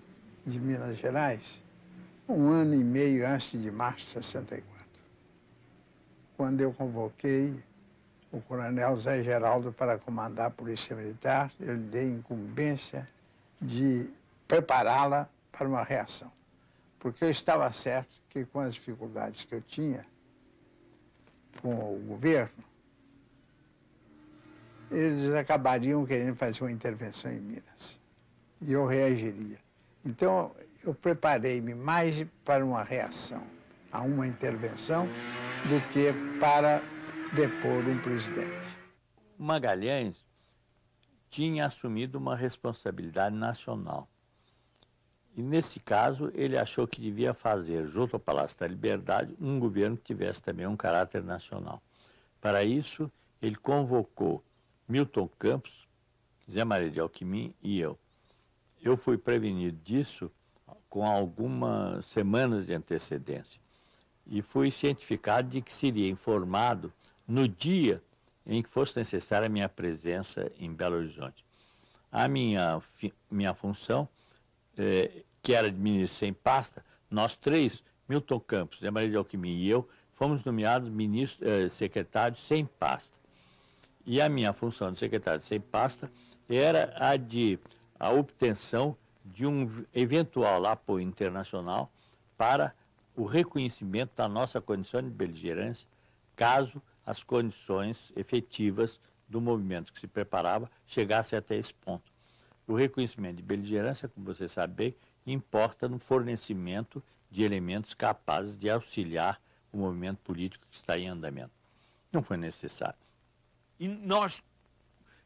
de Minas Gerais 1 ano e meio antes de março de 64, quando eu convoquei o coronel Zé Geraldo para comandar a Polícia Militar. Eu lhe dei incumbência de prepará-la para uma reação, porque eu estava certo que, com as dificuldades que eu tinha com o governo, eles acabariam querendo fazer uma intervenção em Minas, e eu reagiria. Então, eu preparei-me mais para uma reação a uma intervenção do que para depor um presidente. Magalhães tinha assumido uma responsabilidade nacional. E, nesse caso, ele achou que devia fazer, junto ao Palácio da Liberdade, um governo que tivesse também um caráter nacional. Para isso, ele convocou Milton Campos, Zé Maria de Alckmin e eu. Eu fui prevenido disso com algumas semanas de antecedência e fui cientificado de que seria informado no dia em que fosse necessária a minha presença em Belo Horizonte. A minha função, que era de ministro sem pasta, nós três, Milton Campos, Zé Maria de Alckmin e eu, fomos nomeados secretários sem pasta. E a minha função de secretário sem pasta era a obtenção de um eventual apoio internacional para o reconhecimento da nossa condição de beligerância, caso as condições efetivas do movimento que se preparava chegassem até esse ponto. O reconhecimento de beligerância, como você sabe bem, importa no fornecimento de elementos capazes de auxiliar o movimento político que está em andamento. Não foi necessário. E nós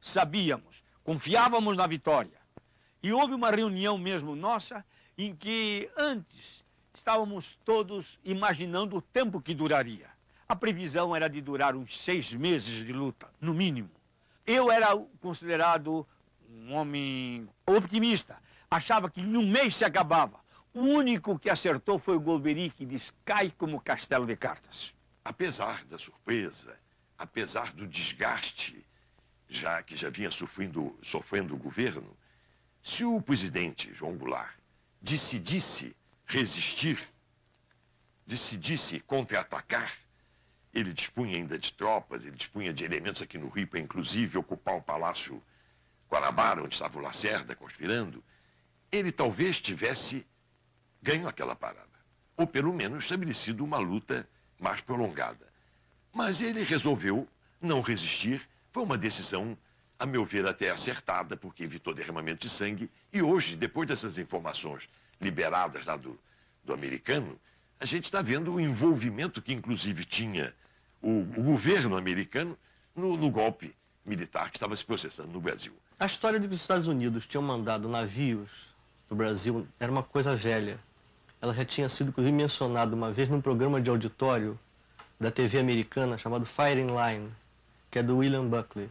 sabíamos, confiávamos na vitória. E houve uma reunião mesmo nossa em que antes estávamos todos imaginando o tempo que duraria. A previsão era de durar uns 6 meses de luta, no mínimo. Eu era considerado um homem optimista. Achava que em 1 mês se acabava. O único que acertou foi o Golbery, que disse: cai como castelo de cartas. Apesar da surpresa, apesar do desgaste que já vinha sofrendo o governo, se o presidente João Goulart decidisse resistir, decidisse contra-atacar, ele dispunha ainda de tropas, ele dispunha de elementos aqui no Rio para, inclusive, ocupar o Palácio Guanabara, onde estava o Lacerda conspirando, ele talvez tivesse ganho aquela parada, ou pelo menos estabelecido uma luta mais prolongada. Mas ele resolveu não resistir. Foi uma decisão, a meu ver, até acertada, porque evitou derramamento de sangue. E hoje, depois dessas informações liberadas lá do americano, a gente está vendo o envolvimento que, inclusive, tinha o governo americano no golpe militar que estava se processando no Brasil. A história de que os Estados Unidos tinham mandado navios para o Brasil era uma coisa velha. ela já tinha sido inclusive mencionada uma vez num programa de auditório da TV americana chamado Firing Line, que é do William Buckley.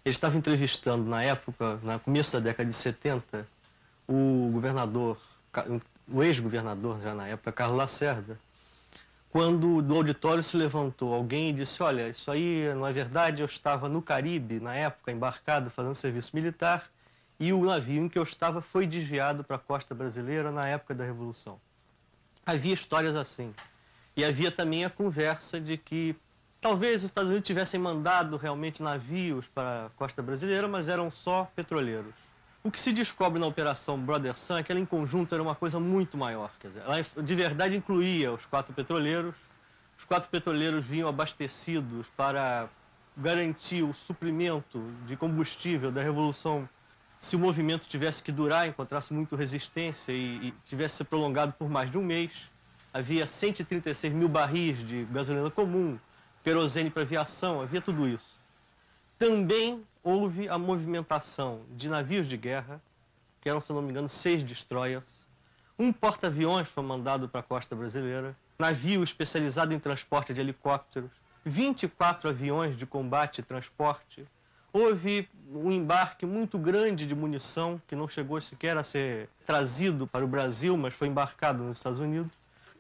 Ele estava entrevistando na época, no começo da década de 70, o ex-governador já na época, Carlos Lacerda, quando do auditório se levantou alguém e disse: olha, isso aí não é verdade, eu estava no Caribe, na época, embarcado, fazendo serviço militar, e o navio em que eu estava foi desviado para a costa brasileira na época da Revolução. Havia histórias assim. E havia também a conversa de que talvez os Estados Unidos tivessem mandado realmente navios para a costa brasileira, mas eram só petroleiros. O que se descobre na Operação Brother Sun é que ela em conjunto era uma coisa muito maior. Quer dizer, ela de verdade incluía os 4 petroleiros. Os 4 petroleiros vinham abastecidos para garantir o suprimento de combustível da Revolução se o movimento tivesse que durar, encontrasse muito resistência e tivesse se prolongado por mais de um mês. Havia 136 mil barris de gasolina comum, querosene para aviação, havia tudo isso. Também houve a movimentação de navios de guerra, que eram, se não me engano, 6 destroyers. Um porta-aviões foi mandado para a costa brasileira, navio especializado em transporte de helicópteros, 24 aviões de combate e transporte. Houve um embarque muito grande de munição, que não chegou sequer a ser trazido para o Brasil, mas foi embarcado nos Estados Unidos.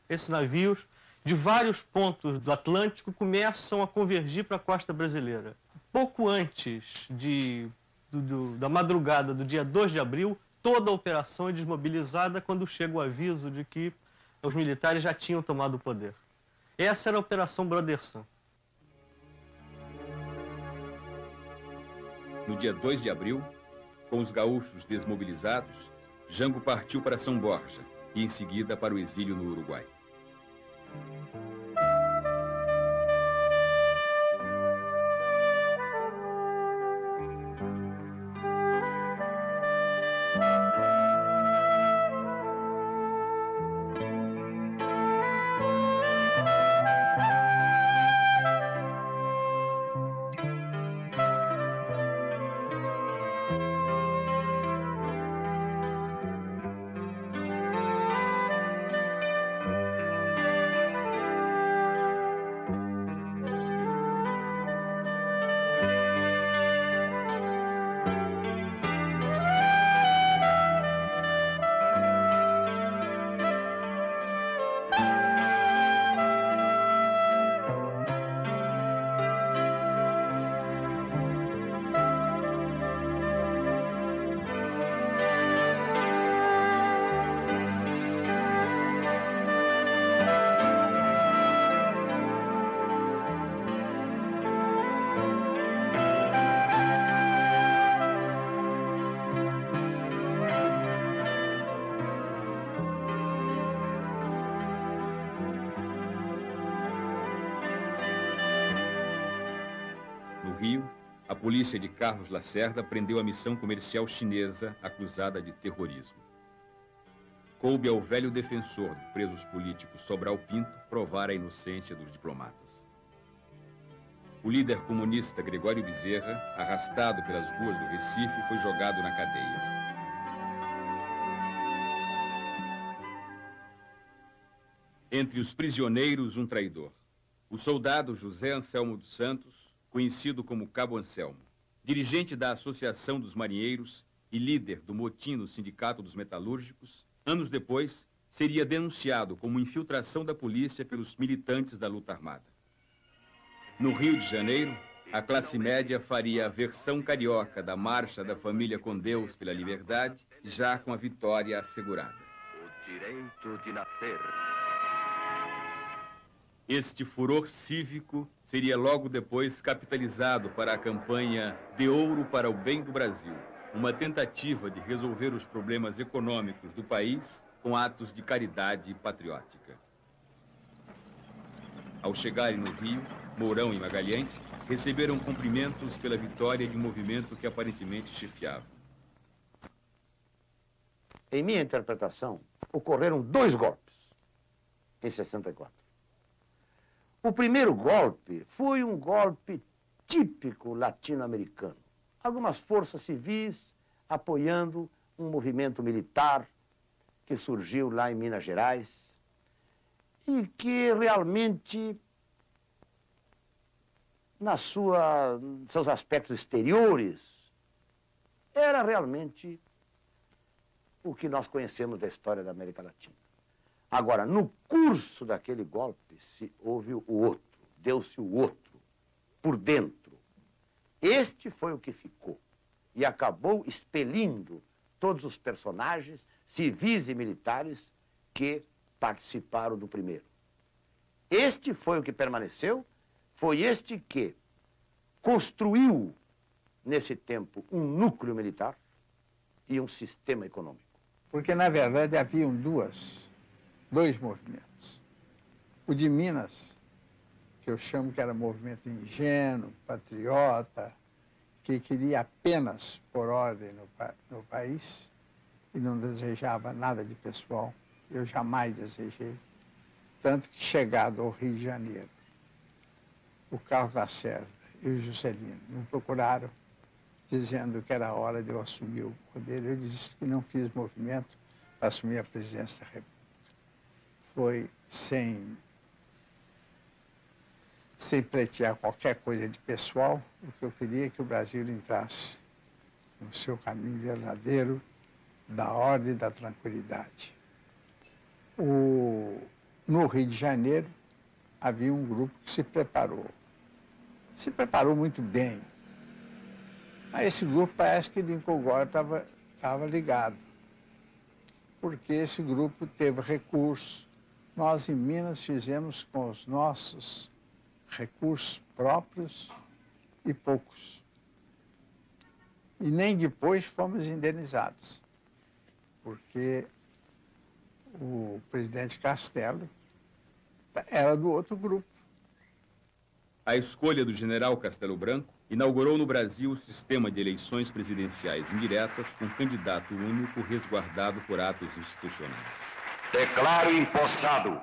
Esses navios, de vários pontos do Atlântico, começam a convergir para a costa brasileira. Pouco antes da madrugada do dia 2 de abril, toda a operação é desmobilizada quando chega o aviso de que os militares já tinham tomado o poder. Essa era a Operação Brother Sun. No dia 2 de abril, com os gaúchos desmobilizados, Jango partiu para São Borja e em seguida para o exílio no Uruguai. A polícia de Carlos Lacerda prendeu a missão comercial chinesa acusada de terrorismo. Coube ao velho defensor de presos políticos Sobral Pinto provar a inocência dos diplomatas. O líder comunista Gregório Bezerra, arrastado pelas ruas do Recife, foi jogado na cadeia. Entre os prisioneiros, um traidor. O soldado José Anselmo dos Santos, conhecido como Cabo Anselmo, dirigente da Associação dos Marinheiros e líder do motim no Sindicato dos Metalúrgicos, anos depois, seria denunciado como infiltração da polícia pelos militantes da luta armada. No Rio de Janeiro, a classe média faria a versão carioca da Marcha da Família com Deus pela Liberdade, já com a vitória assegurada. O direito de nascer. Este furor cívico seria logo depois capitalizado para a campanha De Ouro para o Bem do Brasil, uma tentativa de resolver os problemas econômicos do país com atos de caridade patriótica. Ao chegarem no Rio, Mourão e Magalhães receberam cumprimentos pela vitória de um movimento que aparentemente chefiava. Em minha interpretação, ocorreram 2 golpes em 64. O primeiro golpe foi um golpe típico latino-americano. Algumas forças civis apoiando um movimento militar que surgiu lá em Minas Gerais e que realmente, seus aspectos exteriores, era realmente o que nós conhecemos da história da América Latina. Agora, no curso daquele golpe, houve o outro, deu-se o outro, por dentro. Este foi o que ficou e acabou expelindo todos os personagens, civis e militares, que participaram do primeiro. Este foi o que permaneceu, foi este que construiu, nesse tempo, um núcleo militar e um sistema econômico. Porque, na verdade, haviam dois movimentos. O de Minas, que eu chamo que era movimento ingênuo, patriota, que queria apenas pôr ordem no país e não desejava nada de pessoal. Eu jamais desejei. Tanto que, chegado ao Rio de Janeiro, o Carlos Lacerda e o Juscelino me procuraram, dizendo que era hora de eu assumir o poder. Eu disse que não fiz movimento para assumir a presidência da República. Foi sem pleitear qualquer coisa de pessoal. O que eu queria é que o Brasil entrasse no seu caminho verdadeiro da ordem e da tranquilidade. No Rio de Janeiro, havia um grupo que se preparou. Se preparou muito bem. A esse grupo parece que Lincoln Gore estava ligado, porque esse grupo teve recursos. Nós, em Minas, fizemos com os nossos recursos próprios e poucos. E nem depois fomos indenizados, porque o presidente Castelo era do outro grupo. A escolha do general Castelo Branco inaugurou no Brasil o sistema de eleições presidenciais indiretas com candidato único resguardado por atos institucionais. Declaro empossado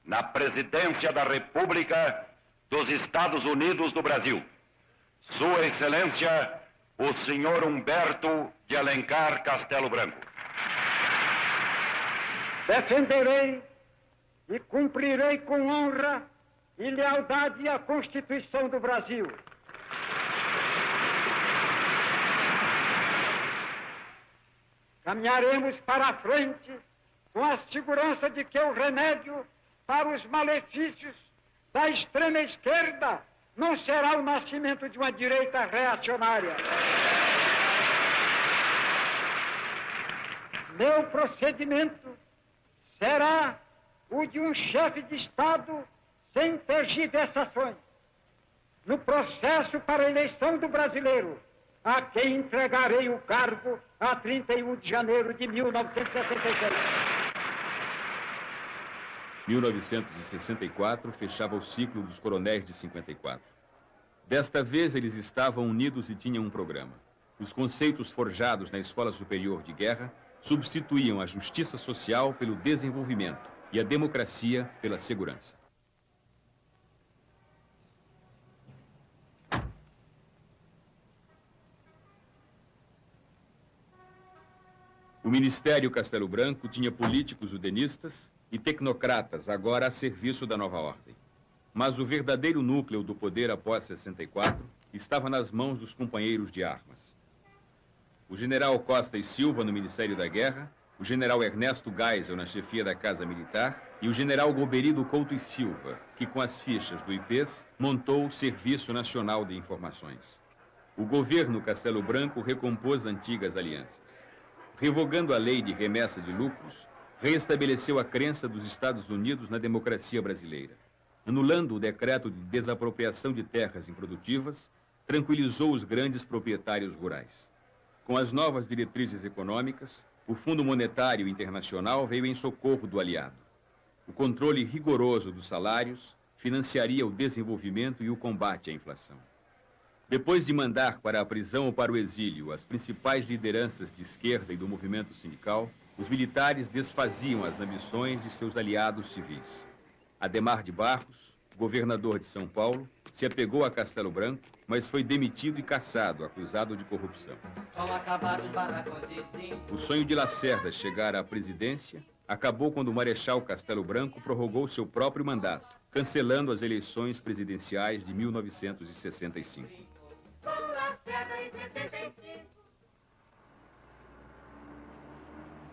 na presidência da República dos Estados Unidos do Brasil, Sua Excelência, o senhor Humberto de Alencar Castelo Branco. Defenderei e cumprirei com honra e lealdade à Constituição do Brasil. Caminharemos para a frente com a segurança de que o remédio para os malefícios da extrema esquerda não será o nascimento de uma direita reacionária. Meu procedimento será o de um chefe de Estado sem tergiversações, no processo para a eleição do brasileiro, a quem entregarei o cargo a 31 de janeiro de 1966. 1964 fechava o ciclo dos coronéis de 54. Desta vez, eles estavam unidos e tinham um programa. Os conceitos forjados na Escola Superior de Guerra substituíam a justiça social pelo desenvolvimento e a democracia pela segurança. O Ministério Castelo Branco tinha políticos udenistas e tecnocratas agora a serviço da nova ordem. Mas o verdadeiro núcleo do poder após 64 estava nas mãos dos companheiros de armas. O general Costa e Silva no Ministério da Guerra, o general Ernesto Geisel na chefia da Casa Militar e o general Goberido Couto e Silva, que com as fichas do IPES montou o Serviço Nacional de Informações. O governo Castelo Branco recompôs antigas alianças. Revogando a lei de remessa de lucros, reestabeleceu a crença dos Estados Unidos na democracia brasileira. Anulando o decreto de desapropriação de terras improdutivas, tranquilizou os grandes proprietários rurais. Com as novas diretrizes econômicas, o Fundo Monetário Internacional veio em socorro do aliado. O controle rigoroso dos salários financiaria o desenvolvimento e o combate à inflação. Depois de mandar para a prisão ou para o exílio as principais lideranças de esquerda e do movimento sindical, os militares desfaziam as ambições de seus aliados civis. Adhemar de Barros, governador de São Paulo, se apegou a Castelo Branco, mas foi demitido e cassado, acusado de corrupção. O sonho de Lacerda chegar à presidência acabou quando o Marechal Castelo Branco prorrogou seu próprio mandato, cancelando as eleições presidenciais de 1965.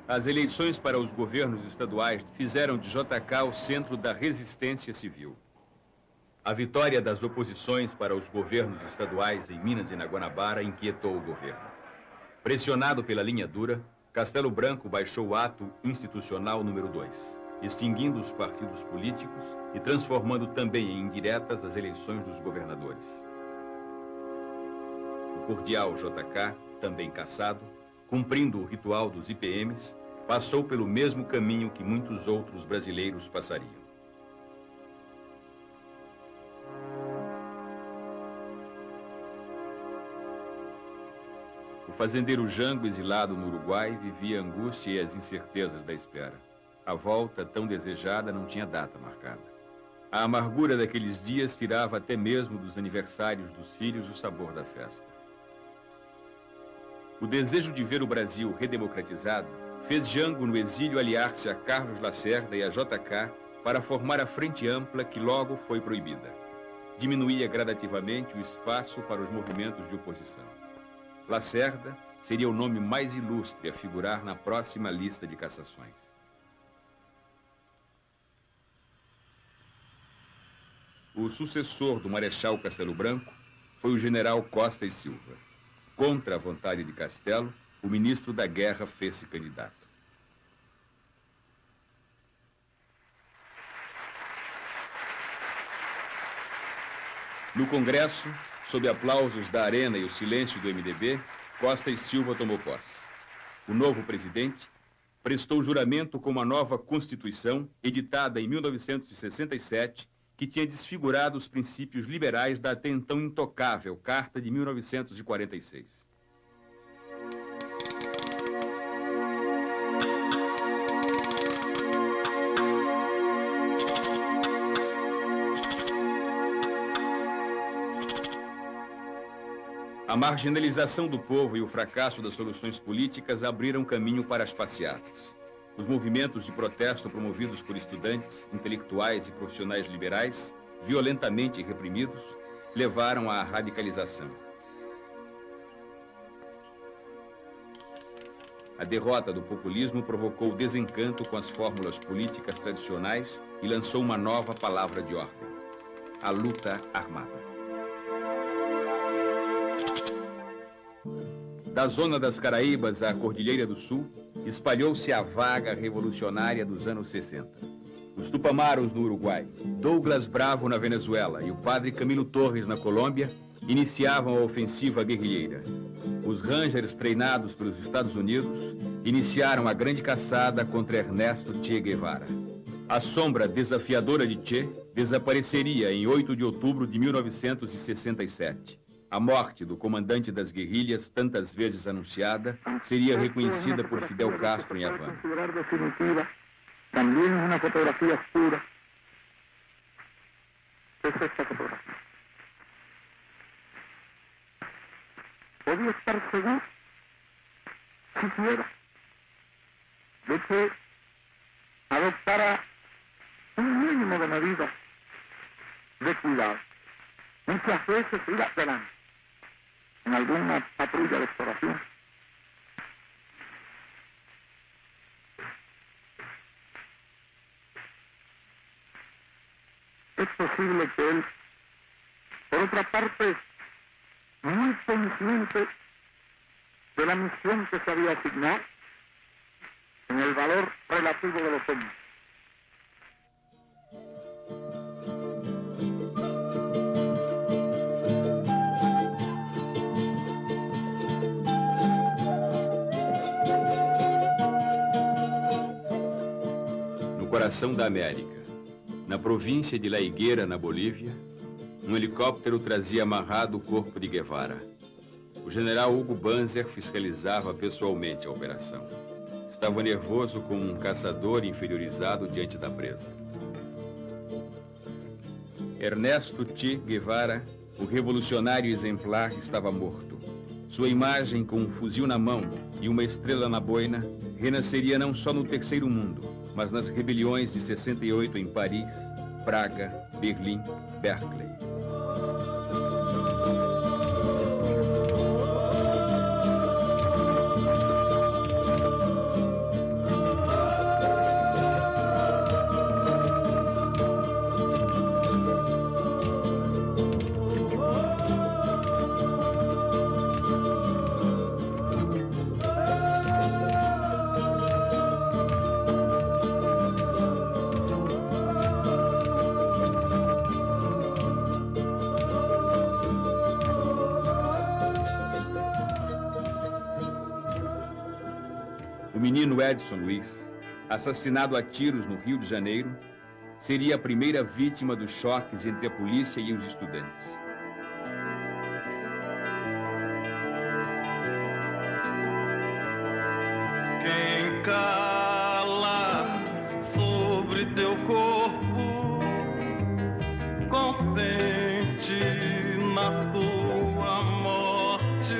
As eleições para os governos estaduais fizeram de JK o centro da resistência civil. A vitória das oposições para os governos estaduais em Minas e na Guanabara inquietou o governo. Pressionado pela linha dura, Castelo Branco baixou o ato institucional número 2, extinguindo os partidos políticos e transformando também em indiretas as eleições dos governadores. O cordial JK, também cassado, cumprindo o ritual dos IPMs, passou pelo mesmo caminho que muitos outros brasileiros passariam. O fazendeiro Jango, exilado no Uruguai, vivia a angústia e as incertezas da espera. A volta, tão desejada, não tinha data marcada. A amargura daqueles dias tirava até mesmo dos aniversários dos filhos o sabor da festa. O desejo de ver o Brasil redemocratizado fez Jango, no exílio, aliar-se a Carlos Lacerda e a JK para formar a Frente Ampla, que logo foi proibida. Diminuía gradativamente o espaço para os movimentos de oposição. Lacerda seria o nome mais ilustre a figurar na próxima lista de cassações. O sucessor do Marechal Castelo Branco foi o general Costa e Silva. Contra a vontade de Castelo, o ministro da Guerra fez-se candidato. No Congresso, sob aplausos da Arena e o silêncio do MDB, Costa e Silva tomou posse. O novo presidente prestou juramento com uma nova Constituição, editada em 1967, que tinha desfigurado os princípios liberais da até então intocável Carta de 1946. A marginalização do povo e o fracasso das soluções políticas abriram caminho para as passeatas. Os movimentos de protesto promovidos por estudantes, intelectuais e profissionais liberais, violentamente reprimidos, levaram à radicalização. A derrota do populismo provocou desencanto com as fórmulas políticas tradicionais e lançou uma nova palavra de ordem: a luta armada. Da zona das Caraíbas à Cordilheira do Sul, espalhou-se a vaga revolucionária dos anos 60. Os Tupamaros no Uruguai, Douglas Bravo na Venezuela e o padre Camilo Torres na Colômbia iniciavam a ofensiva guerrilheira. Os Rangers, treinados pelos Estados Unidos, iniciaram a grande caçada contra Ernesto Che Guevara. A sombra desafiadora de Che desapareceria em 8 de outubro de 1967. A morte do comandante das guerrilhas, tantas vezes anunciada, seria reconhecida por Fidel Castro em Havana. También una fotografía oscura. Es esta fotografía. Podía estar seguro, siquiera, de que adoptara un mínimo de medidas de cuidado. Muchas veces iba adelante en alguna patrulla de exploración. Es posible que él, por otra parte, muy consciente de la misión que se había asignado, en el valor relativo de los hombres. No coração da América, na província de La Higuera, na Bolívia, um helicóptero trazia amarrado o corpo de Guevara. O general Hugo Banzer fiscalizava pessoalmente a operação. Estava nervoso como um caçador inferiorizado diante da presa. Ernesto Che Guevara, o revolucionário exemplar, estava morto. Sua imagem, com um fuzil na mão e uma estrela na boina, renasceria não só no Terceiro Mundo, mas nas rebeliões de 68 em Paris, Praga, Berlim, Berkeley. O menino Edson Luiz, assassinado a tiros no Rio de Janeiro, seria a primeira vítima dos choques entre a polícia e os estudantes. Quem cala sobre teu corpo consente na tua morte,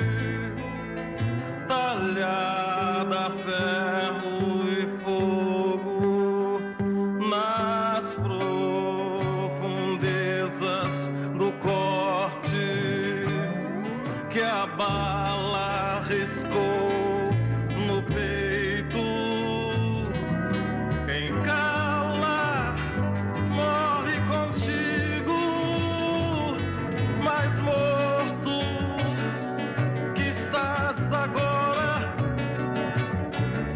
talhada a ferro e fogo nas profundezas do corte que a bala riscou no peito. Quem cala morre contigo, mais morto que estás agora,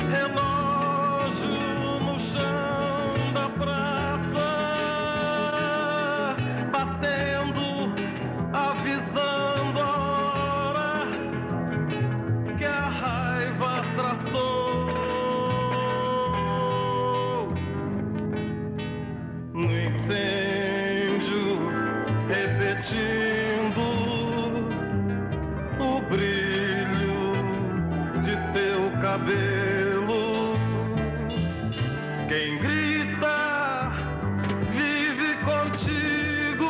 relógio no chão da praça, batendo, avisando a hora que a raiva traçou. No incêndio, repetindo o brilho de teu cabelo. Quem grita vive contigo.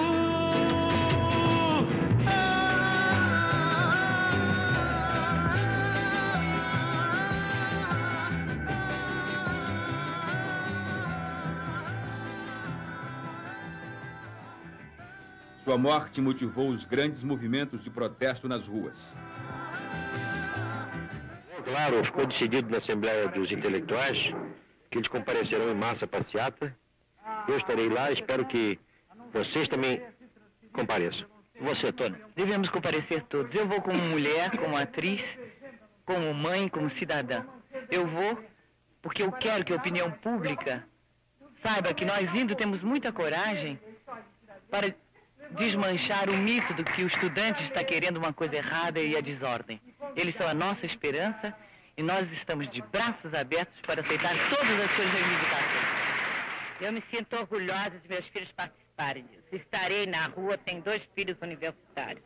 Sua morte motivou os grandes movimentos de protesto nas ruas. Claro, ficou decidido na Assembleia dos Intelectuais que eles comparecerão em massa à passeata. Eu estarei lá, espero que vocês também compareçam. Você, Tony? Devemos comparecer todos. Eu vou como mulher, como atriz, como mãe, como cidadã. Eu vou porque eu quero que a opinião pública saiba que nós indo temos muita coragem para desmanchar o mito do que o estudante está querendo uma coisa errada e a desordem. Eles são a nossa esperança e nós estamos de braços abertos para aceitar todas as suas reivindicações. Eu me sinto orgulhosa de meus filhos participarem disso. Estarei na rua, tenho 2 filhos universitários.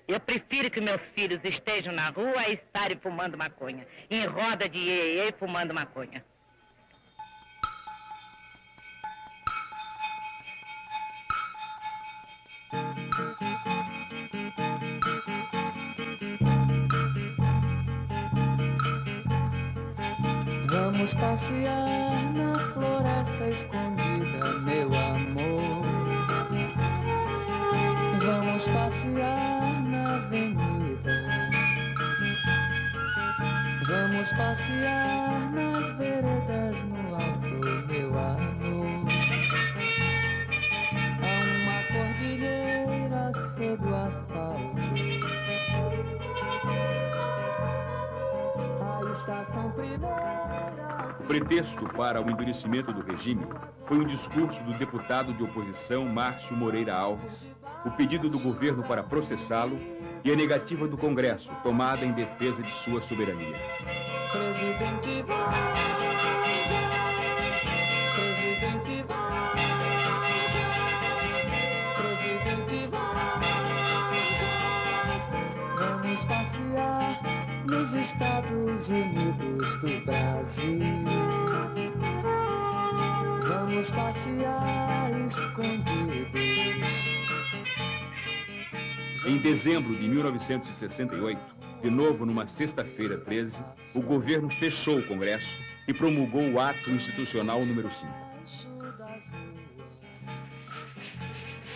Eu prefiro que meus filhos estejam na rua a estarem fumando maconha, em roda de iê fumando maconha. Vamos passear na floresta escondida, meu amor. Vamos passear na avenida. Vamos passear nas veredas no alto, meu amor. Há uma cordilheira sob o asfalto. A estação primeira. O pretexto para o endurecimento do regime foi um discurso do deputado de oposição Márcio Moreira Alves, o pedido do governo para processá-lo e a negativa do Congresso, tomada em defesa de sua soberania. Presidente Presidente Presidente vamos passear nos Estados Unidos do Brasil. Vamos passear escondidos. Em dezembro de 1968, de novo numa sexta-feira 13, o governo fechou o Congresso e promulgou o Ato Institucional número 5.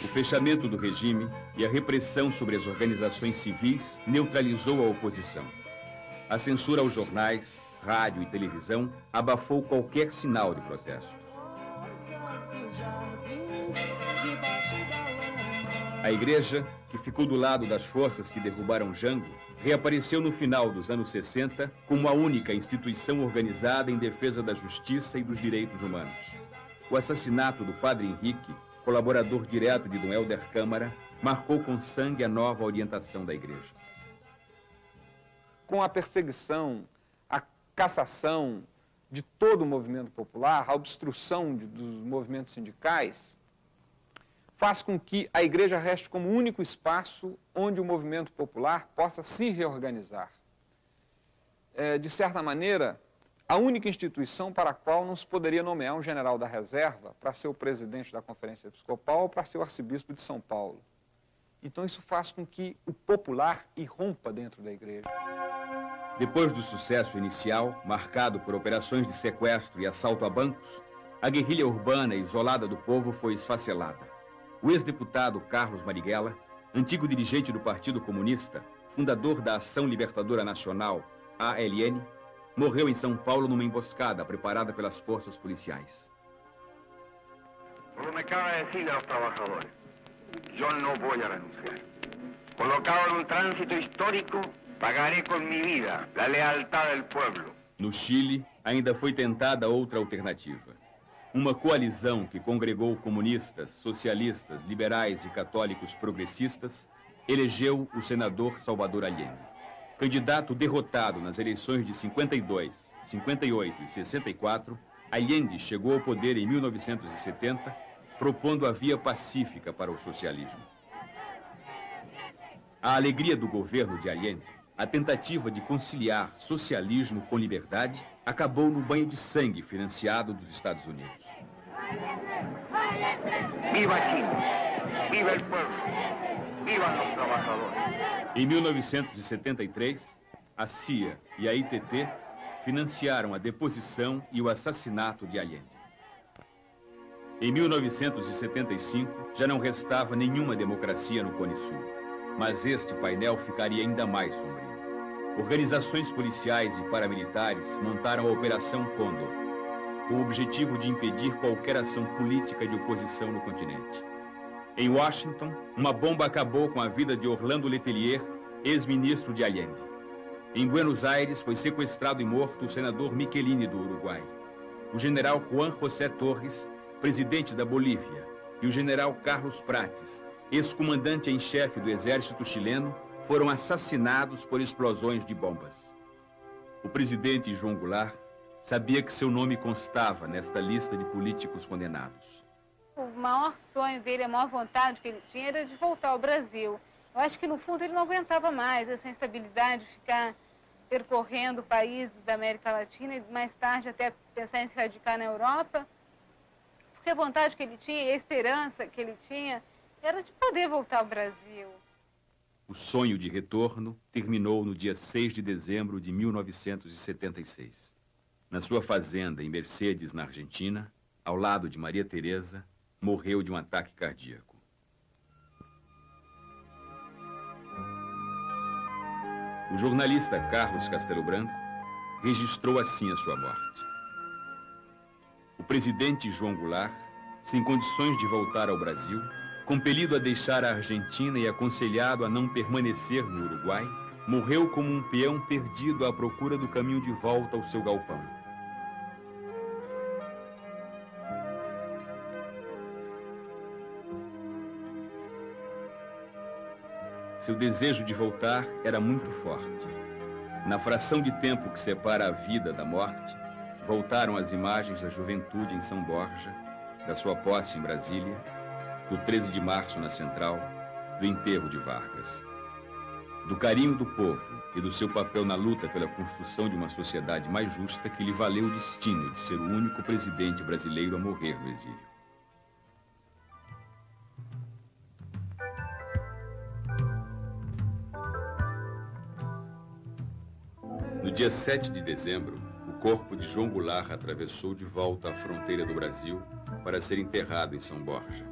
O fechamento do regime e a repressão sobre as organizações civis neutralizou a oposição. A censura aos jornais, rádio e televisão abafou qualquer sinal de protesto. A igreja, que ficou do lado das forças que derrubaram Jango, reapareceu no final dos anos 60 como a única instituição organizada em defesa da justiça e dos direitos humanos. O assassinato do padre Henrique, colaborador direto de Dom Helder Câmara, marcou com sangue a nova orientação da igreja. Com a perseguição, a cassação de todo o movimento popular, a obstrução dos movimentos sindicais, faz com que a igreja reste como único espaço onde o movimento popular possa se reorganizar. De certa maneira, a única instituição para a qual não se poderia nomear um general da reserva para ser o presidente da Conferência Episcopal ou para ser o arcebispo de São Paulo. Então isso faz com que o popular irrompa dentro da igreja. Depois do sucesso inicial, marcado por operações de sequestro e assalto a bancos, a guerrilha urbana isolada do povo foi esfacelada. O ex-deputado Carlos Marighella, antigo dirigente do Partido Comunista, fundador da Ação Libertadora Nacional, ALN, morreu em São Paulo numa emboscada preparada pelas forças policiais. Como me acaba de decir a los trabajadores, yo no voy a renunciar. Colocado en un tránsito histórico, pagaré con mi vida la lealtad del pueblo. No Chile, ainda foi tentada outra alternativa. Uma coalizão que congregou comunistas, socialistas, liberais e católicos progressistas elegeu o senador Salvador Allende. Candidato derrotado nas eleições de 52, 58 e 64, Allende chegou ao poder em 1970, propondo a via pacífica para o socialismo. A alegria do governo de Allende, a tentativa de conciliar socialismo com liberdade, acabou no banho de sangue financiado dos Estados Unidos. Viva Chile! Viva el pueblo! Viva los trabajadores! Em 1973, a CIA e a ITT financiaram a deposição e o assassinato de Allende. Em 1975, já não restava nenhuma democracia no Cone Sul, mas este painel ficaria ainda mais sombrio. Organizações policiais e paramilitares montaram a Operação Condor, com o objetivo de impedir qualquer ação política de oposição no continente. Em Washington, uma bomba acabou com a vida de Orlando Letelier, ex-ministro de Allende. Em Buenos Aires, foi sequestrado e morto o senador Michelini do Uruguai. O general Juan José Torres, presidente da Bolívia, e o general Carlos Prates, ex-comandante em chefe do exército chileno, foram assassinados por explosões de bombas. O presidente João Goulart sabia que seu nome constava nesta lista de políticos condenados. O maior sonho dele, a maior vontade que ele tinha era de voltar ao Brasil. Eu acho que, no fundo, ele não aguentava mais essa instabilidade de ficar percorrendo países da América Latina e, mais tarde, até pensar em se radicar na Europa. Porque a vontade que ele tinha e a esperança que ele tinha era de poder voltar ao Brasil. O sonho de retorno terminou no dia 6 de dezembro de 1976. Na sua fazenda em Mercedes, na Argentina, ao lado de Maria Teresa, morreu de um ataque cardíaco. O jornalista Carlos Castelo Branco registrou assim a sua morte. O presidente João Goulart, sem condições de voltar ao Brasil, compelido a deixar a Argentina e aconselhado a não permanecer no Uruguai, morreu como um peão perdido à procura do caminho de volta ao seu galpão. Seu desejo de voltar era muito forte. Na fração de tempo que separa a vida da morte, voltaram as imagens da juventude em São Borja, da sua posse em Brasília, do 13 de março na Central, do enterro de Vargas. Do carinho do povo e do seu papel na luta pela construção de uma sociedade mais justa que lhe valeu o destino de ser o único presidente brasileiro a morrer no exílio. No dia 7 de dezembro, o corpo de João Goulart atravessou de volta a fronteira do Brasil para ser enterrado em São Borja.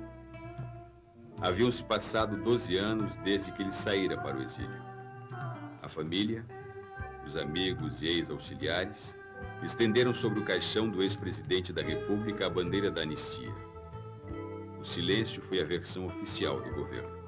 Haviam-se passado 12 anos desde que ele saíra para o exílio. A família, os amigos e ex-auxiliares estenderam sobre o caixão do ex-presidente da República a bandeira da anistia. O silêncio foi a versão oficial do governo.